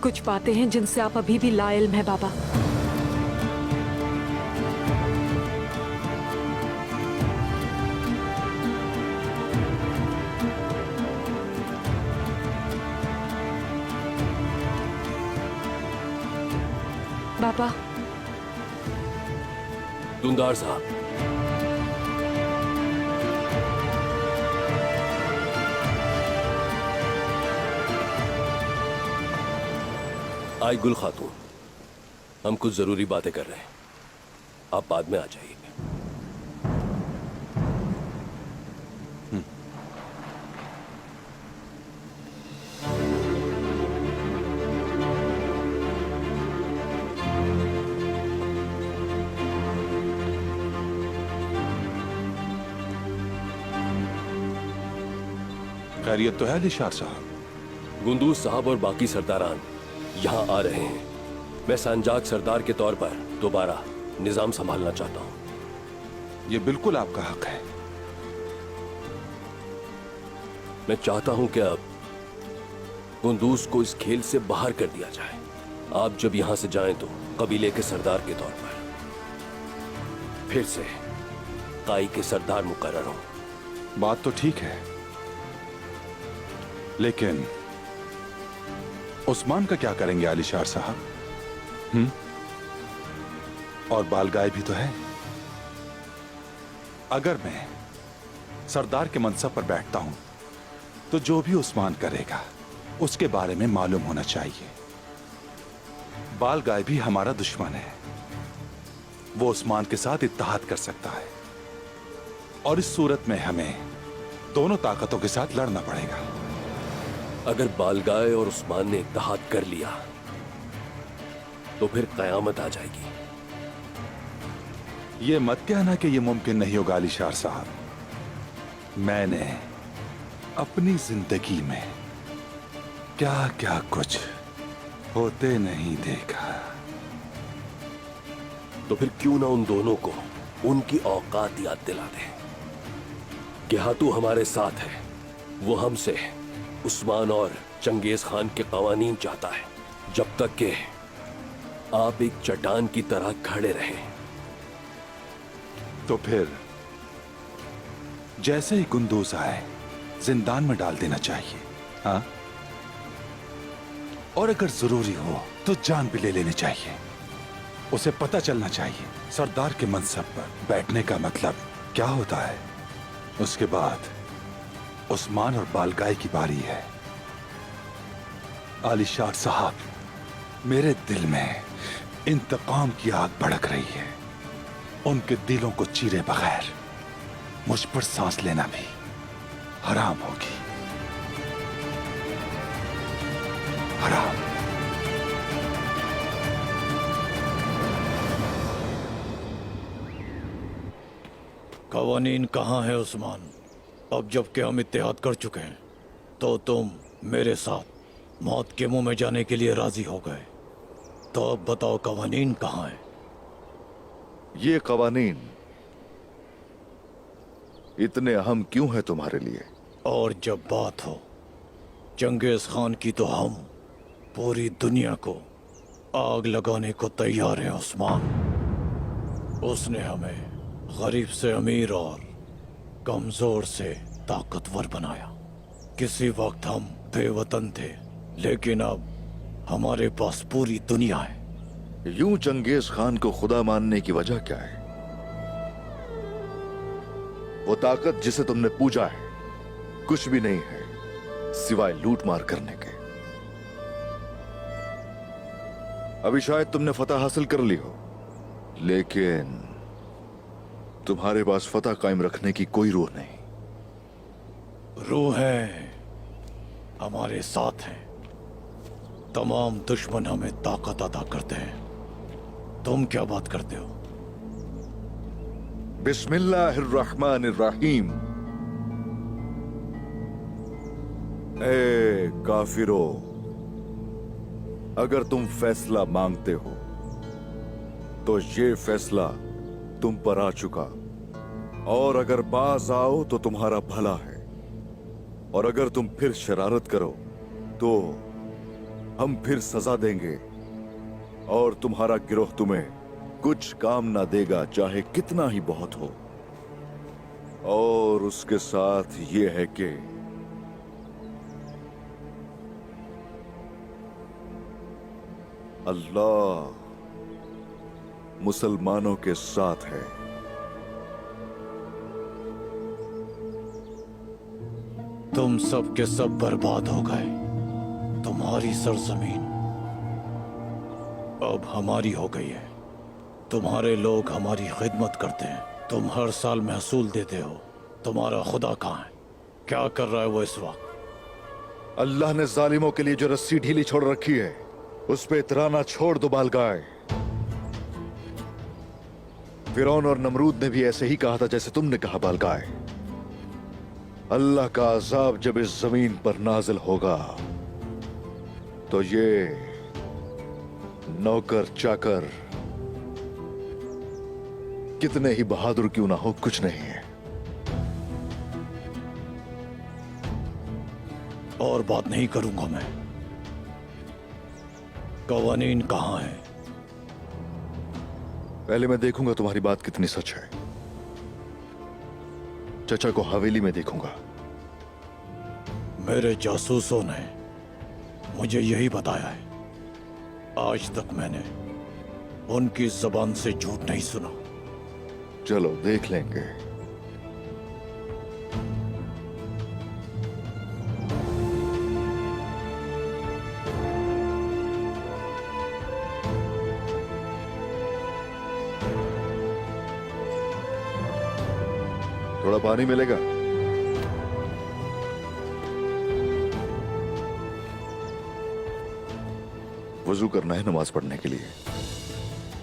कुछ बातें हैं जिनसे आप अभी भी लाइल्म हैं बाबा। बाबा, दुंदार साहब, आई गुल खातून, हम कुछ जरूरी बातें कर रहे हैं, आप बाद में आ जाइए। खैरियत तो है निशार साहब? गुंदूज साहब और बाकी सरदारान यहाँ आ रहे हैं। मैं संजाक सरदार के तौर पर दोबारा निजाम संभालना चाहता हूँ। ये बिल्कुल आपका हक है। मैं चाहता हूँ कि अब गुंदूज को इस खेल से बाहर कर दिया जाए। आप जब यहाँ से जाएं तो कबीले के सरदार के तौर पर फिर से काई के सरदार मुकर्रर हो। बात तो ठीक है, लेकिन उस्मान का क्या करेंगे आलिशार साहब? और बालगाय भी तो है। अगर मैं सरदार के मनसब पर बैठता हूं तो जो भी उस्मान करेगा उसके बारे में मालूम होना चाहिए। बालगाय भी हमारा दुश्मन है। वो उस्मान के साथ इत्तेहाद कर सकता है और इस सूरत में हमें दोनों ताकतों के साथ लड़ना पड़ेगा। अगर बालगाय और उस्मान ने इत्तेहाद कर लिया तो फिर कयामत आ जाएगी। ये मत कहना कि ये मुमकिन नहीं होगा आलिशार साहब। मैंने अपनी जिंदगी में क्या क्या कुछ होते नहीं देखा। तो फिर क्यों ना उन दोनों को उनकी औकात याद दिला दें कि हाथू हमारे साथ है। वो हमसे उस्मान और चंगेज खान के कवानीन चाहता है, जब तक कि आप एक चट्टान की तरह खड़े रहें। तो फिर जैसे ही गुंदूज आए जिंदान में डाल देना चाहिए। हाँ, और अगर जरूरी हो तो जान भी ले लेनी चाहिए। उसे पता चलना चाहिए सरदार के मनसब पर बैठने का मतलब क्या होता है। उसके बाद उस्मान और बालगाय की बारी है। आलिशार साहब, मेरे दिल में इंतकाम की आग भड़क रही है। उनके दिलों को चीरे बगैर मुझ पर सांस लेना भी हराम होगी। हराम। कवानीन कहाँ है उस्मान? अब जबकि हम इत्तेहाद कर चुके हैं तो तुम मेरे साथ मौत के मुंह में जाने के लिए राजी हो गए। तो अब बताओ कवानीन कहाँ है? ये कवानीन इतने अहम क्यों है तुम्हारे लिए? और जब बात हो चंगेज खान की तो हम पूरी दुनिया को आग लगाने को तैयार हैं उस्मान। उसने हमें गरीब से अमीर और कमजोर से ताकतवर बनाया। किसी वक्त हम बेवतन थे, लेकिन अब हमारे पास पूरी दुनिया है। यूं चंगेज खान को खुदा मानने की वजह क्या है? वो ताकत जिसे तुमने पूजा है कुछ भी नहीं है सिवाय लूट मार करने के। अभी शायद तुमने फतह हासिल कर ली हो, लेकिन तुम्हारे पास फतह कायम रखने की कोई रूह नहीं। रूहें हमारे साथ हैं। तमाम दुश्मन हमें ताकत अदा करते हैं। तुम क्या बात करते हो? बिस्मिल्लाहिर्रहमानिर्रहीम। ए काफिरो, अगर तुम फैसला मांगते हो तो ये फैसला तुम पर आ चुका, और अगर बाज आओ तो तुम्हारा भला है, और अगर तुम फिर शरारत करो तो हम फिर सजा देंगे, और तुम्हारा गिरोह तुम्हें कुछ काम ना देगा चाहे कितना ही बहुत हो। और उसके साथ ये है कि अल्लाह मुसलमानों के साथ है। तुम सब के सब बर्बाद हो गए। तुम्हारी सरजमीन अब हमारी हो गई है। तुम्हारे लोग हमारी खिदमत करते हैं। तुम हर साल महसूल देते हो। तुम्हारा खुदा कहाँ है? क्या कर रहा है वो इस वक्त? अल्लाह ने जालिमों के लिए जो रस्सी ढीली छोड़ रखी है उस पे इतराना छोड़ दो बालगाए। फिरौन और नमरूद ने भी ऐसे ही कहा था जैसे तुमने कहा बालगाए। अल्लाह का अजाब जब इस जमीन पर नाजिल होगा तो ये नौकर चाकर कितने ही बहादुर क्यों ना हो, कुछ नहीं है। और बात नहीं करूंगा मैं। कवानीन कहाँ है? पहले मैं देखूंगा तुम्हारी बात कितनी सच है। चचा को हवेली में देखूंगा। मेरे जासूसों ने मुझे यही बताया है। आज तक मैंने उनकी जबान से झूठ नहीं सुना। चलो देख लेंगे। थोड़ा पानी मिलेगा? वजू करना है नमाज पढ़ने के लिए,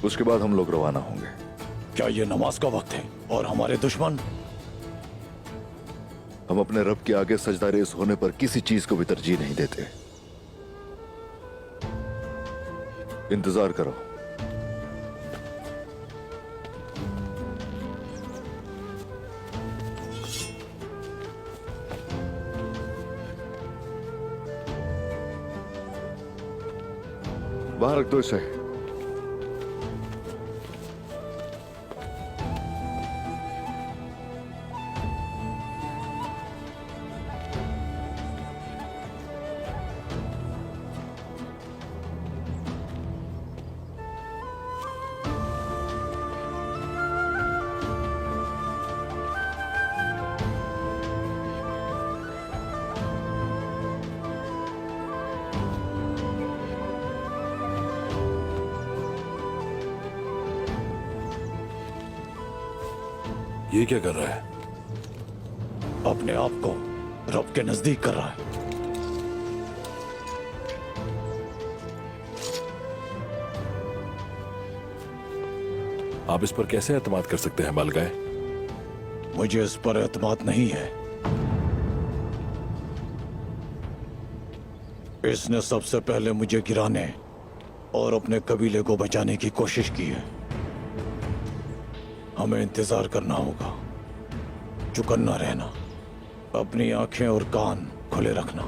उसके बाद हम लोग रवाना होंगे। क्या ये नमाज का वक्त है? और हमारे दुश्मन? हम अपने रब के आगे सजदारेज होने पर किसी चीज को भी तरजीह नहीं देते। इंतजार करो। बाहर रख दो इसे। ये क्या कर रहा है? अपने आप को रब के नजदीक कर रहा है। आप इस पर कैसे एतमाद कर सकते हैं बालगाए? मुझे इस पर एतमाद नहीं है। इसने सबसे पहले मुझे गिराने और अपने कबीले को बचाने की कोशिश की है। हमें इंतजार करना होगा, चौकन्ना रहना, अपनी आंखें और कान खुले रखना।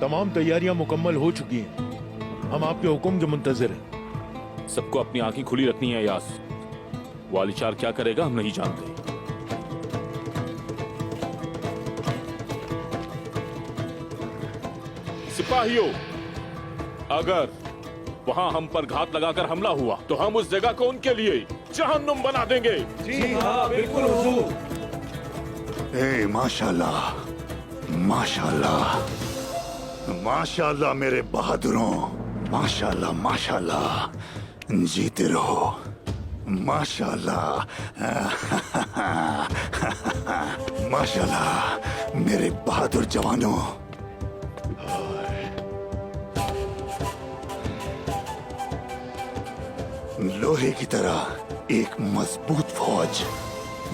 तमाम तैयारियां मुकम्मल हो चुकी हैं। हम आपके हुक्म के मुंतजिर हैं। सबको अपनी आंखें खुली रखनी है यास। वालिचार क्या करेगा हम नहीं जानते। सिपाहियों, अगर वहां हम पर घात लगाकर हमला हुआ तो हम उस जगह को उनके लिए जहन्नुम बना देंगे। जी हाँ, बिल्कुल हुजूर। ए माशाल्लाह, माशाल्लाह, माशाल्लाह मेरे बहादुरों, माशाल्लाह, माशाल्लाह, जीते रहो, माशाल्लाह, माशाल्लाह मेरे बहादुर जवानों। लोहे की तरह एक मजबूत फौज,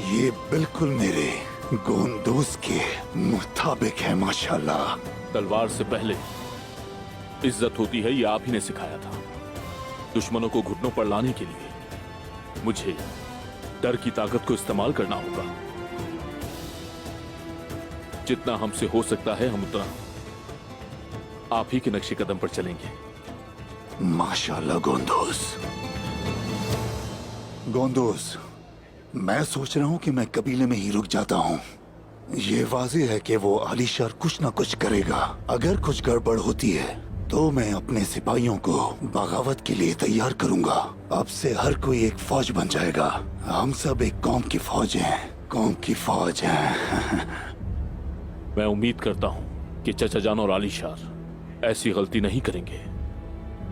ये बिल्कुल मेरे गोंदूस के मुताबिक है, माशाल्लाह। तलवार से पहले इज्जत होती है, ये आप ही ने सिखाया था। दुश्मनों को घुटनों पर लाने के लिए मुझे डर की ताकत को इस्तेमाल करना होगा। जितना हमसे हो सकता है हम उतना आप ही के नक्शे कदम पर चलेंगे। माशाल्लाह गोंदूस। गोंदूस, मैं सोच रहा हूं कि मैं कबीले में ही रुक जाता हूं। ये वाज़ेह है कि वो आलीशार कुछ ना कुछ करेगा। अगर कुछ गड़बड़ होती है तो मैं अपने सिपाहियों को बगावत के लिए तैयार करूंगा। अब से हर कोई एक फौज बन जाएगा। हम सब एक कौम की फौज हैं, कौम की फौज हैं। मैं उम्मीद करता हूं कि चचा जान और आलीशार ऐसी गलती नहीं करेंगे,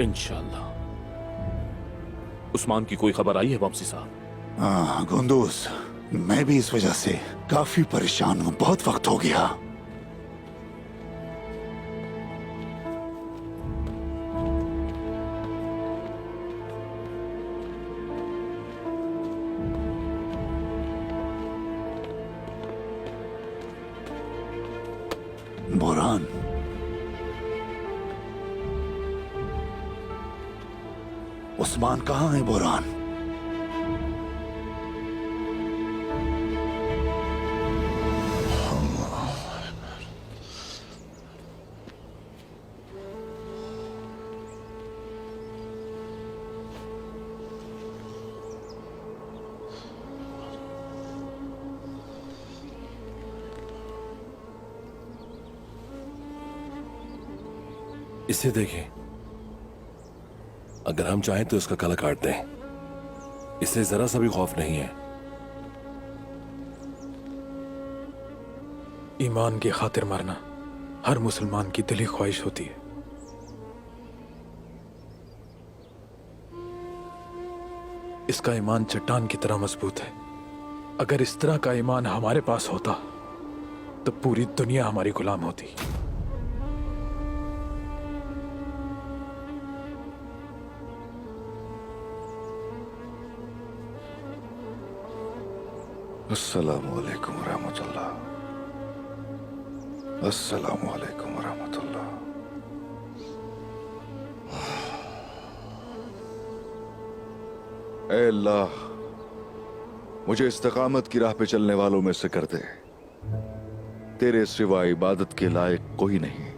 इंशाल्लाह। उस्मान की कोई खबर आई है वमसी साहब? हाँ गोंदूस, मैं भी इस वजह से काफी परेशान हूँ। बहुत वक्त हो गया। बोरान, उस्मान कहाँ है? बोरान, इसे देखें। अगर हम चाहें तो इसका गला काट दें। इसे जरा सा भी खौफ नहीं है। ईमान की खातिर मरना हर मुसलमान की दिली ख्वाहिश होती है। इसका ईमान चट्टान की तरह मजबूत है। अगर इस तरह का ईमान हमारे पास होता तो पूरी दुनिया हमारी गुलाम होती। अस्सलामु अलैकुम रहमतुल्लाह। अस्सलामु अलैकुम रहमतुल्लाह। ऐ अल्लाह, मुझे इस्तिकामत की राह पे चलने वालों में से कर दे। तेरे सिवा इबादत के लायक कोई नहीं।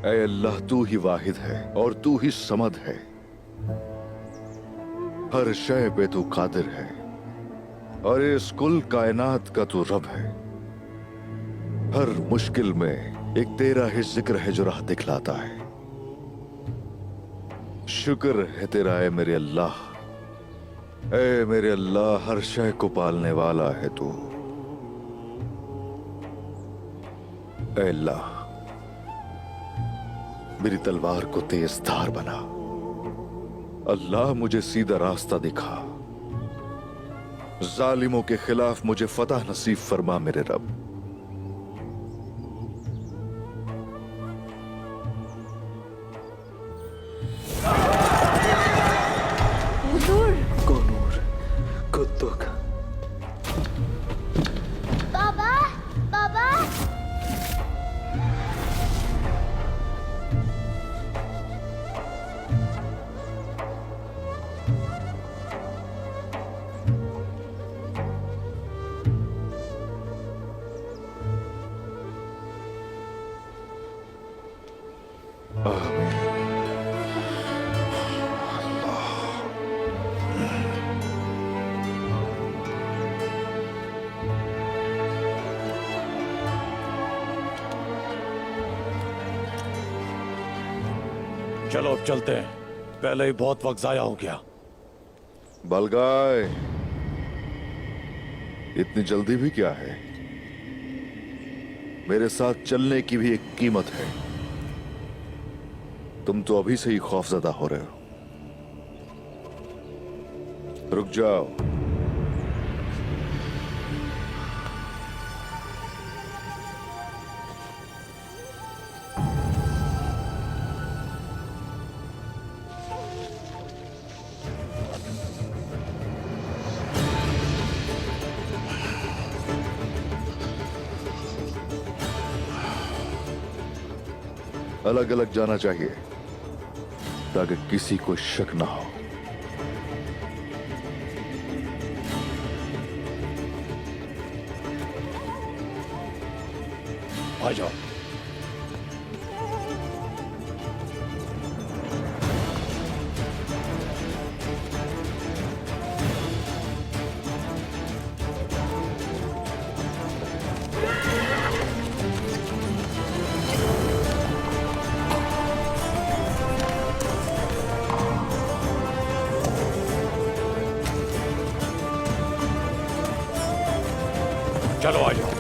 ऐ अल्लाह, तू ही वाहिद है और तू ही समद है। हर शय पे तू कादिर है और इस कुल कायनात का तू रब है। हर मुश्किल में एक तेरा ही जिक्र है जो राह दिखलाता है। शुक्र है तेरा ऐ मेरे अल्लाह। ऐ मेरे अल्लाह, हर शय को पालने वाला है तू। ऐ अल्लाह, मेरी तलवार को तेज धार बना। अल्लाह, मुझे सीधा रास्ता दिखा। जालिमों के खिलाफ मुझे फतह नसीब फरमा मेरे रब। हुजूर, कोनूर, कुत्तुक। बाबा, बाबा। चलो अब चलते हैं, पहले ही बहुत वक्त जाया हो गया। बलगाय, इतनी जल्दी भी क्या है? मेरे साथ चलने की भी एक कीमत है। तुम तो अभी से ही खौफजदा हो रहे हो। रुक जाओ। अलग अलग जाना चाहिए ताकि किसी को शक ना हो। आ जाओ। चलो आ जाओ।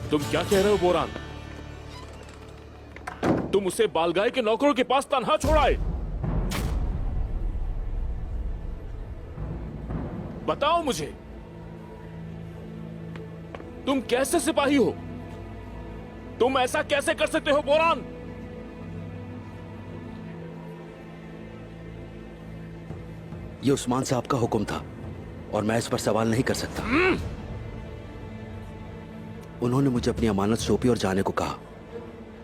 तुम क्या कह रहे हो बोरान? तुम उसे बालगाय के नौकरों के पास तन्हा छोड़ाए? बताओ मुझे, तुम कैसे सिपाही हो? तुम ऐसा कैसे कर सकते हो बोरान? ये उस्मान साहब का हुक्म था और मैं इस पर सवाल नहीं कर सकता। उन्होंने मुझे अपनी अमानत सौंपी और जाने को कहा,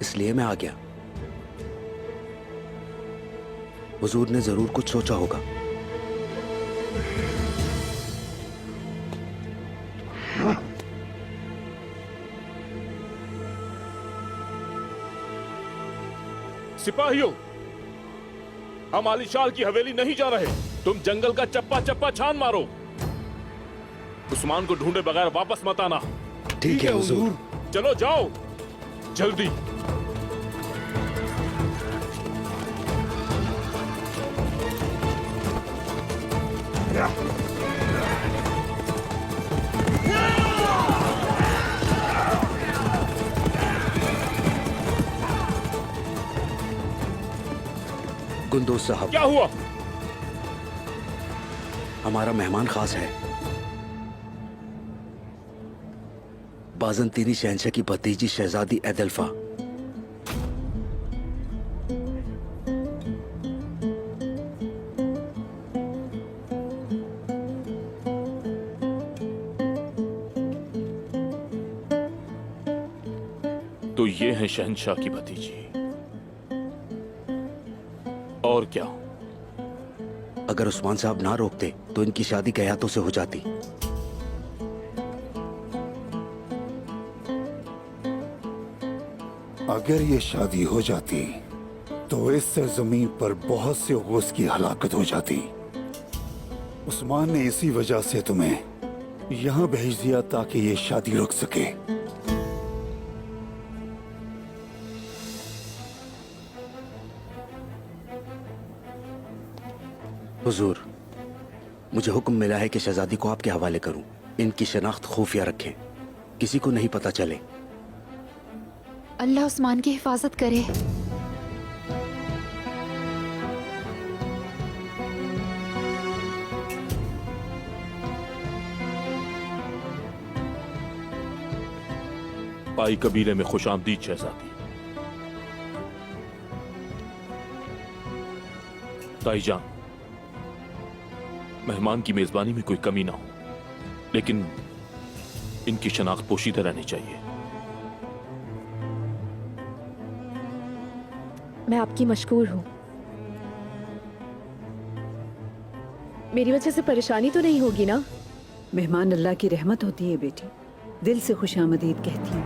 इसलिए मैं आ गया। हुजूर ने जरूर कुछ सोचा होगा। सिपाहियों, हम आलीशाल की हवेली नहीं जा रहे। तुम जंगल का चप्पा चप्पा छान मारो। उस्मान को ढूंढे बगैर वापस मत आना। ठीक है हुजूर। चलो जाओ जल्दी। गुंदोज साहब, क्या हुआ? हमारा मेहमान खास है, बाजंतीनी शहंशाह की भतीजी शहजादी एदल्फा। तो ये है शहंशाह की भतीजी। और क्या? अगर उस्मान साहब ना रोकते तो इनकी शादी गयातों से हो जाती। अगर ये शादी हो जाती तो इस सरजमीन पर बहुत से गौस की हलाकत हो जाती। उस्मान ने इसी वजह से तुम्हें यहां भेज दिया ताकि ये शादी रुक सके। हुजूर, मुझे हुक्म मिला है कि शहजादी को आपके हवाले करूं। इनकी शनाख्त खुफिया रखें, किसी को नहीं पता चले। अल्लाह उस्मान की हिफाजत करे। पाई कबीले में खुशामदीद शहजादी। ताईजान, मेहमान की मेजबानी में कोई कमी ना हो, लेकिन इनकी शनाख्त पोशीदा रहनी चाहिए। मैं आपकी मशकूर हूं। मेरी वजह से परेशानी तो नहीं होगी ना? मेहमान अल्लाह की रहमत होती है बेटी। दिल से खुशामदीद कहती हूँ।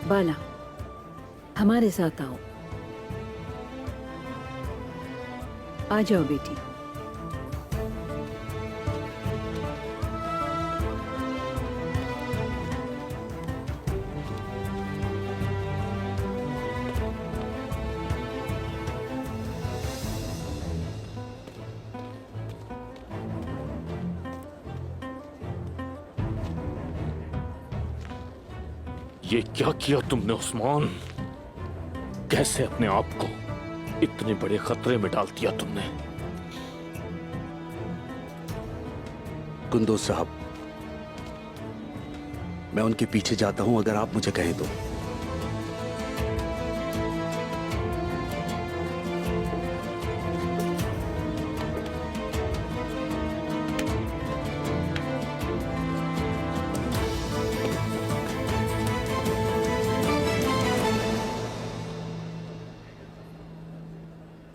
बाला, हमारे साथ आओ। आ जाओ बेटी। ये क्या किया तुमने उस्मान? कैसे अपने आप को इतने बड़े खतरे में डाल दिया तुमने? कुंदूज साहब, मैं उनके पीछे जाता हूं अगर आप मुझे कहें तो।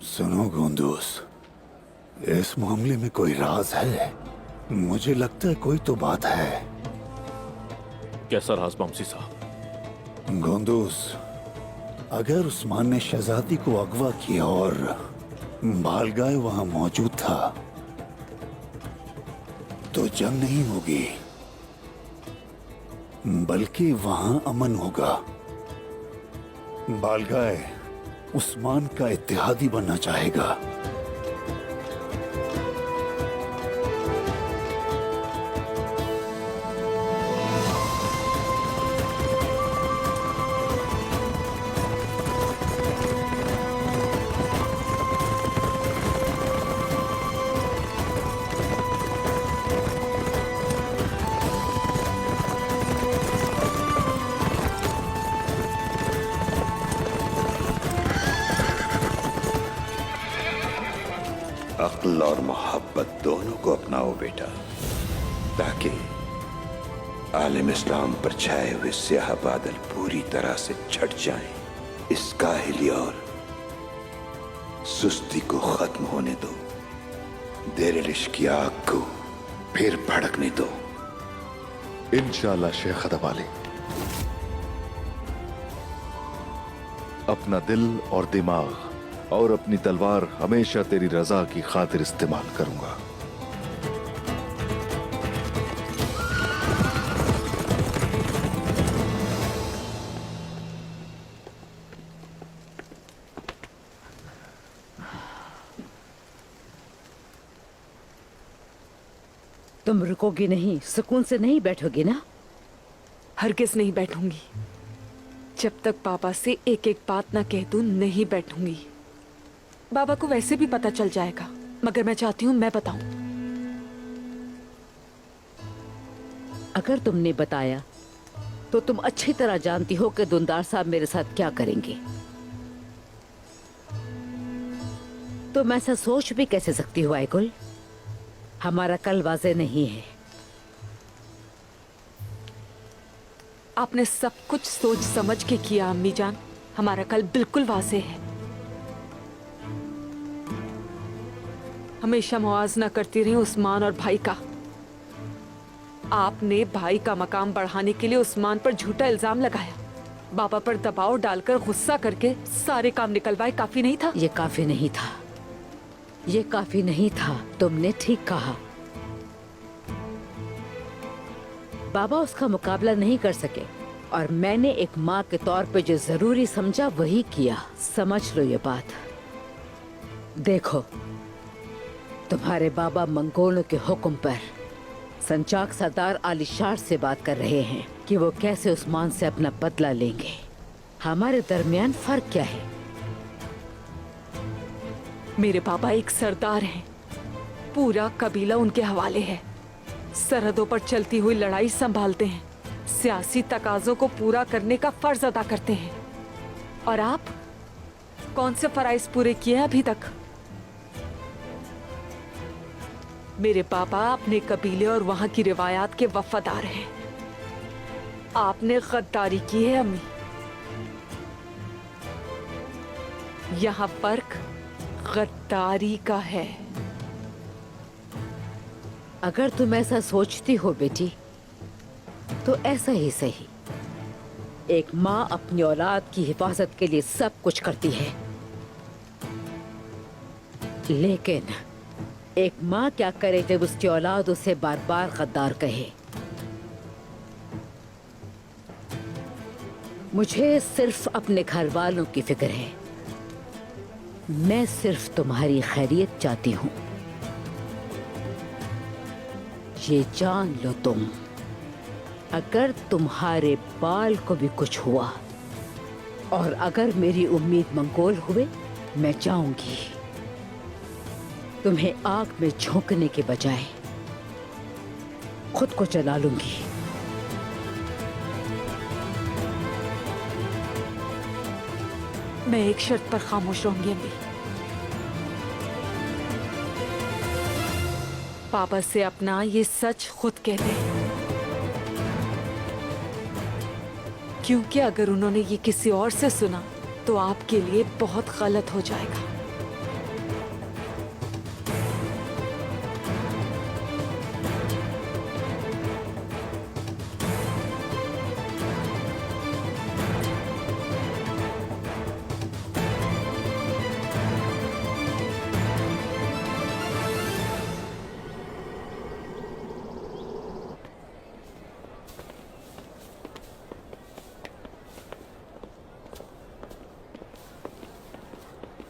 सुनो कुंदूज, इस मामले में कोई राज है? मुझे लगता है कोई तो बात है। कैसा राज बमसी साहब? कुंदूज, अगर उस्मान ने शहजादी को अगवा किया और बालगाय वहां मौजूद था तो जंग नहीं होगी, बल्कि वहां अमन होगा। बालगाय उस्मान का इत्तेहादी बनना चाहेगा। अक्ल और मोहब्बत दोनों को अपनाओ बेटा, ताकि आलम इस्लाम पर छाए हुए स्याह बादल पूरी तरह से छट जाएं। इस काहिली और सुस्ती को खत्म होने दो। देर इश्क की आग को फिर भड़कने दो। इंशाल्लाह शेख अदबाली। अपना दिल और दिमाग और अपनी तलवार हमेशा तेरी रजा की खातिर इस्तेमाल करूंगा। तुम रुकोगी नहीं, सुकून से नहीं बैठोगी ना? हरगिज नहीं बैठूंगी। जब तक पापा से एक एक बात ना कह दूं, नहीं बैठूंगी। बाबा को वैसे भी पता चल जाएगा, मगर मैं चाहती हूं मैं बताऊं। अगर तुमने बताया तो तुम अच्छी तरह जानती हो कि दुंदार साहब मेरे साथ क्या करेंगे। तुम ऐसा सोच भी कैसे सकती हो आयगुल? हमारा कल वाज़े नहीं है। आपने सब कुछ सोच समझ के किया अम्मी जान। हमारा कल बिल्कुल वाज़े है। हमेशा मुआवजा करती रही उस्मान और भाई का। आपने भाई का मकाम बढ़ाने के लिए उस्मान पर झूठा इल्जाम लगाया, बाबा पर दबाव डालकर गुस्सा करके सारे काम निकलवाए। काफी नहीं था? ये काफी नहीं था, ये काफी नहीं था। तुमने ठीक कहा। बाबा उसका मुकाबला नहीं कर सके और मैंने एक माँ के तौर पे जो जरूरी समझा वही किया। समझ लो ये बात। देखो, तुम्हारे बाबा मंगोलों के हुक्म पर संचाक सरदार आलिशार से बात कर रहे हैं कि वो कैसे उस्मान से अपना बदला लेंगे। हमारे दरमियान फर्क क्या है? मेरे पापा एक सरदार हैं, पूरा कबीला उनके हवाले है। सरहदों पर चलती हुई लड़ाई संभालते हैं, सियासी तकाजों को पूरा करने का फर्ज अदा करते हैं। और आप कौन से फराइज पूरे किए हैं अभी तक? मेरे पापा अपने कबीले और वहां की रिवायात के वफादार हैं। आपने गद्दारी की है अम्मी। यहाँ फर्क गद्दारी का है। अगर तुम ऐसा सोचती हो बेटी तो ऐसा ही सही। एक माँ अपनी औलाद की हिफाजत के लिए सब कुछ करती है, लेकिन एक माँ क्या करे जब उसकी औलाद उसे बार बार गद्दार कहे। मुझे सिर्फ अपने घर वालों की फिक्र है। मैं सिर्फ तुम्हारी खैरियत चाहती हूँ। ये जान लो तुम, अगर तुम्हारे बाल को भी कुछ हुआ और अगर मेरी उम्मीद मंगोल हुए, मैं चाहूंगी तुम्हें आग में झोंकने के बजाय खुद को जला लूंगी। मैं एक शर्त पर खामोश रहूंगी अम्मी। पापा से अपना ये सच खुद कह दे, क्योंकि अगर उन्होंने ये किसी और से सुना तो आपके लिए बहुत गलत हो जाएगा।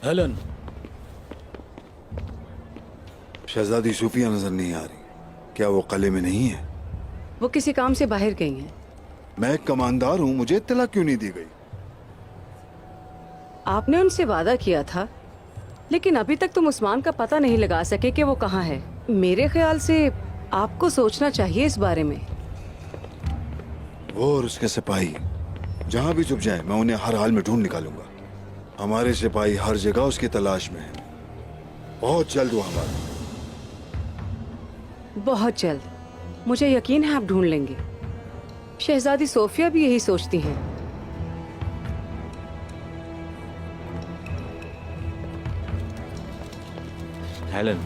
हेलन, शहजादी सूफिया नजर नहीं आ रही। क्या वो किले में नहीं है? वो किसी काम से बाहर गई हैं। मैं एक कमांडर हूँ, मुझे इत्तला क्यों नहीं दी गई? आपने उनसे वादा किया था, लेकिन अभी तक तुम उस्मान का पता नहीं लगा सके कि वो कहाँ है। मेरे ख्याल से आपको सोचना चाहिए इस बारे में। वो और उसके सिपाही जहाँ भी छुप जाए, मैं उन्हें हर हाल में ढूंढ निकालूंगा। हमारे सिपाही हर जगह उसकी तलाश में हैं। बहुत जल्द वो हमारा। बहुत जल्द। मुझे यकीन है आप ढूंढ लेंगे। शहजादी सोफिया भी यही सोचती हैं। हेलन,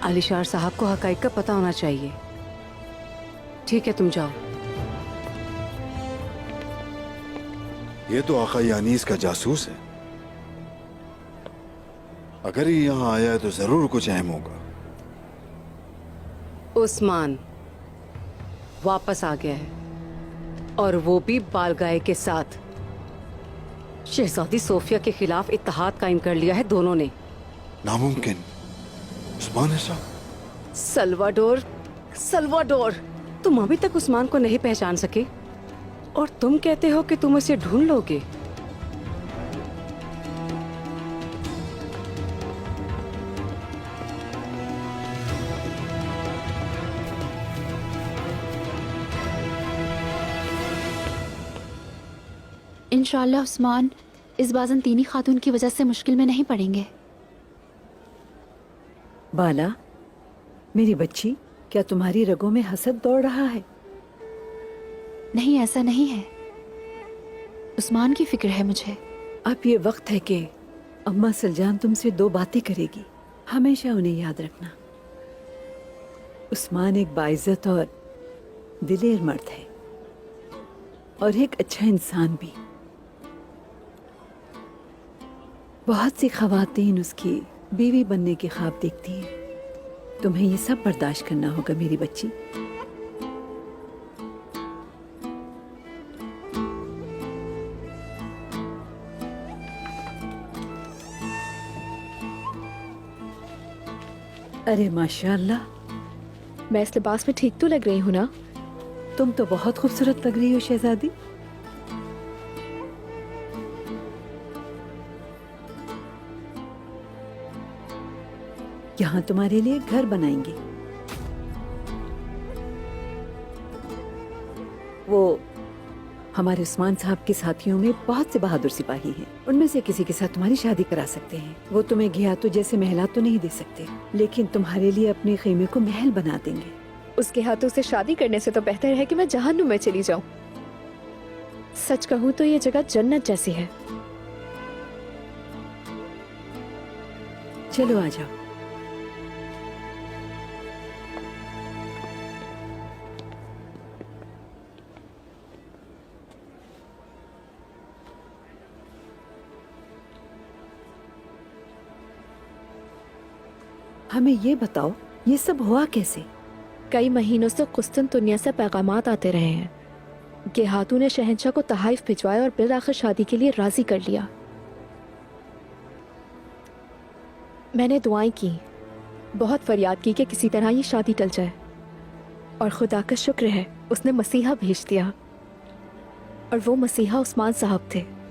आलिशार साहब को हकाइक का पता होना चाहिए। ठीक है, तुम जाओ। ये तो आका यानीस का जासूस है। अगर ये यहाँ आया है तो जरूर कुछ अहम होगा। उस्मान वापस आ गया है, और वो भी बालगाय के साथ। शहजादी सोफिया के खिलाफ इत्तेहाद कायम कर लिया है दोनों ने। नामुमकिन। उस्मान ऐसा? सल्वाडोर, सल्वाडोर, तुम अभी तक उस्मान को नहीं पहचान सके और तुम कहते हो कि तुम उसे ढूंढ लोगे। इंशाअल्लाह उस्मान इस बाज़ंतीनी खातून की वजह से मुश्किल में नहीं पड़ेंगे। बाला, मेरी बच्ची, क्या तुम्हारी रगों में हसद दौड़ रहा है? नहीं, ऐसा नहीं है। उस्मान की फिक्र है मुझे। अब ये वक्त है कि अम्मा सलजान तुमसे दो बातें करेगी। हमेशा उन्हें याद रखना। उस्मान एक बाइज्जत और दिलेर मर्द है, और एक अच्छा इंसान भी। बहुत सी खवातीन उसकी बीवी बनने के ख्वाब देखती हैं। तुम्हें ये सब बर्दाश्त करना होगा मेरी बच्ची। अरे माशाअल्लाह, मैं इस लिबास में ठीक तो लग रही हूँ ना? तुम तो बहुत खूबसूरत लग रही हो शहजादी। यहाँ तुम्हारे लिए घर बनाएंगे। वो हमारे उस्मान साहब के साथियों में बहुत से बहादुर सिपाही हैं। उनमें से किसी के साथ तुम्हारी शादी करा सकते हैं। वो तुम्हें घिया तो जैसे महला तो नहीं दे सकते, लेकिन तुम्हारे लिए अपने खेमे को महल बना देंगे। उसके हाथों से शादी करने से तो बेहतर है कि मैं जहन्नुम में चली जाऊं। सच कहूं तो ये जगह जन्नत जैसी है। चलो आ जाओ। हमें ये बताओ, ये सब हुआ कैसे? कई महीनों से कुस्तुनतुनिया से पैगामात आते रहे हैं कि हाथू ने शहंशाह को तहाइफ भिजवाया और बिल आखिर शादी के लिए राजी कर लिया। मैंने दुआएं की, बहुत फरियाद की कि किसी तरह ये शादी टल जाए, और खुदा का शुक्र है उसने मसीहा भेज दिया, और वो मसीहा उस्मान साहब थे।